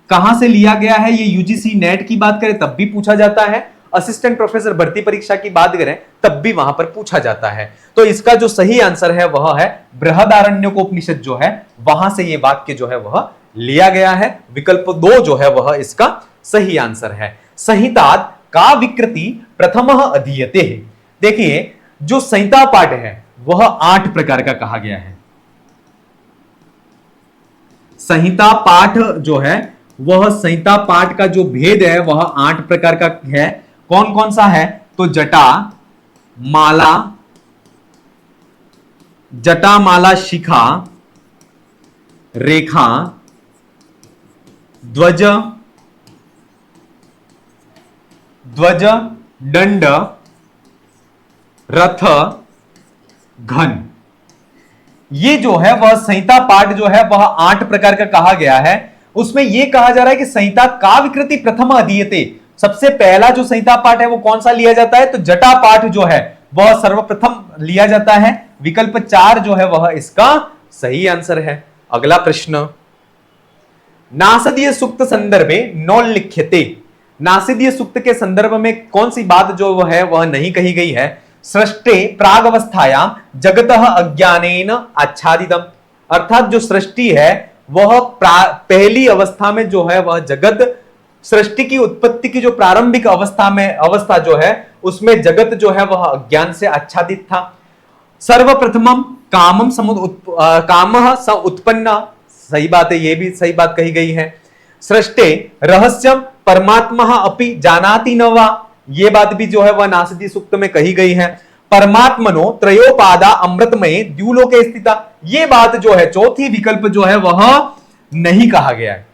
कहां से लिया गया है? ये यूजीसी नेट की बात करें तब भी पूछा जाता है, असिस्टेंट प्रोफेसर भर्ती परीक्षा की बात करें तब भी वहां पर पूछा जाता है। तो इसका जो सही आंसर है वह है बृहदारण्यकोपनिषद जो है वहां से ये वाक्य जो है वह लिया गया है। विकल्प 2 जो है वह इसका सही आंसर है। संहितात् का विकृति प्रथमः अधीयते। देखिए जो संहिता पाठ है वह 8 प्रकार का कहा गया है। संहिता पाठ जो है वह संहिता पाठ का जो भेद है वह 8 प्रकार का है। कौन कौन सा है? तो जटा माला शिखा रेखा ध्वज दंड रथ घन। ये जो है वह संहिता पाठ जो है वह 8 प्रकार का कहा गया है। उसमें यह कहा जा रहा है कि संहिता का विकृति प्रथम अधीयते। सबसे पहला जो संहिता पाठ है वो कौन सा लिया जाता है? तो जटा पाठ जो है वह सर्वप्रथम लिया जाता है। विकल्प 4 जो है वह इसका सही आंसर है। अगला प्रश्न, नासदीय सूक्त संदर्भे नोल्लिख्यते। नासदीय सूक्त के संदर्भ में कौन सी बात जो है वह नहीं कही गई है? सृष्टे प्रागवस्थायाम जगतः अज्ञानेन आच्छादितम। अर्थात जो सृष्टि है वह पहली अवस्था में जो है वह जगत, सृष्टि की उत्पत्ति की जो प्रारंभिक अवस्था जो है उसमें जगत जो है वह अज्ञान से आच्छादित था। सर्वप्रथमम कामम कामः स उत्पन्न। सही बात है, यह भी सही बात कही गई है। सृष्टे रहस्यम परमात्मा अपि जानाति न वा। ये बात भी जो है वह नासदी सूक्त में कही गई है। परमात्मनो त्रयोपादा अमृतमय द्युलोके स्थिता। ये बात जो है चौथी विकल्प जो है वह नहीं कहा गया है।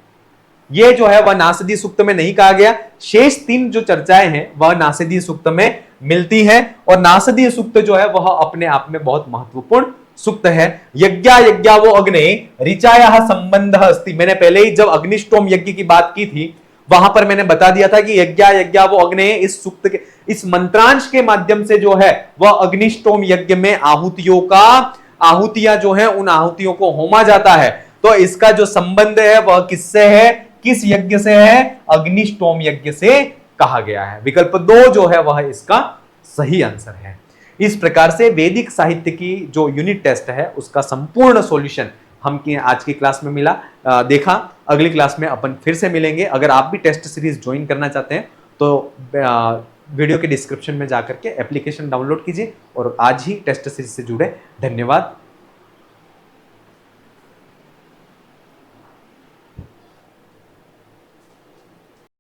ये जो है वह नासदी सूक्त में नहीं कहा गया। शेष 3 जो चर्चाएं हैं वह नासदी सूक्त में मिलती है। और नासदी सूक्त जो है वह अपने आप में बहुत महत्वपूर्ण सूक्त है। यज्ञा वो अग्ने ऋचाया संबंध अस्ति। मैंने पहले ही जब अग्निष्टोम यज्ञ की बात की थी वहां पर मैंने बता दिया था कि यज्ञा वो अग्ने इस सूक्त के इस मंत्रांश के माध्यम से जो है वह अग्निष्टोम यज्ञ में आहुतियां जो है उन आहुतियों को होमा जाता है। तो इसका जो संबंध है वह किससे है? किस यज्ञ से है? अग्निष्टोम यज्ञ से कहा गया है। विकल्प 2 जो है वह इसका सही आंसर है। इस प्रकार से वैदिक साहित्य की जो यूनिट टेस्ट है उसका संपूर्ण सॉल्यूशन हम आज की क्लास में देखा। अगली क्लास में अपन फिर से मिलेंगे। अगर आप भी टेस्ट सीरीज ज्वाइन करना चाहते हैं तो वीडियो के डिस्क्रिप्शन में जाकर के एप्लीकेशन डाउनलोड कीजिए और आज ही टेस्ट सीरीज से जुड़े। धन्यवाद।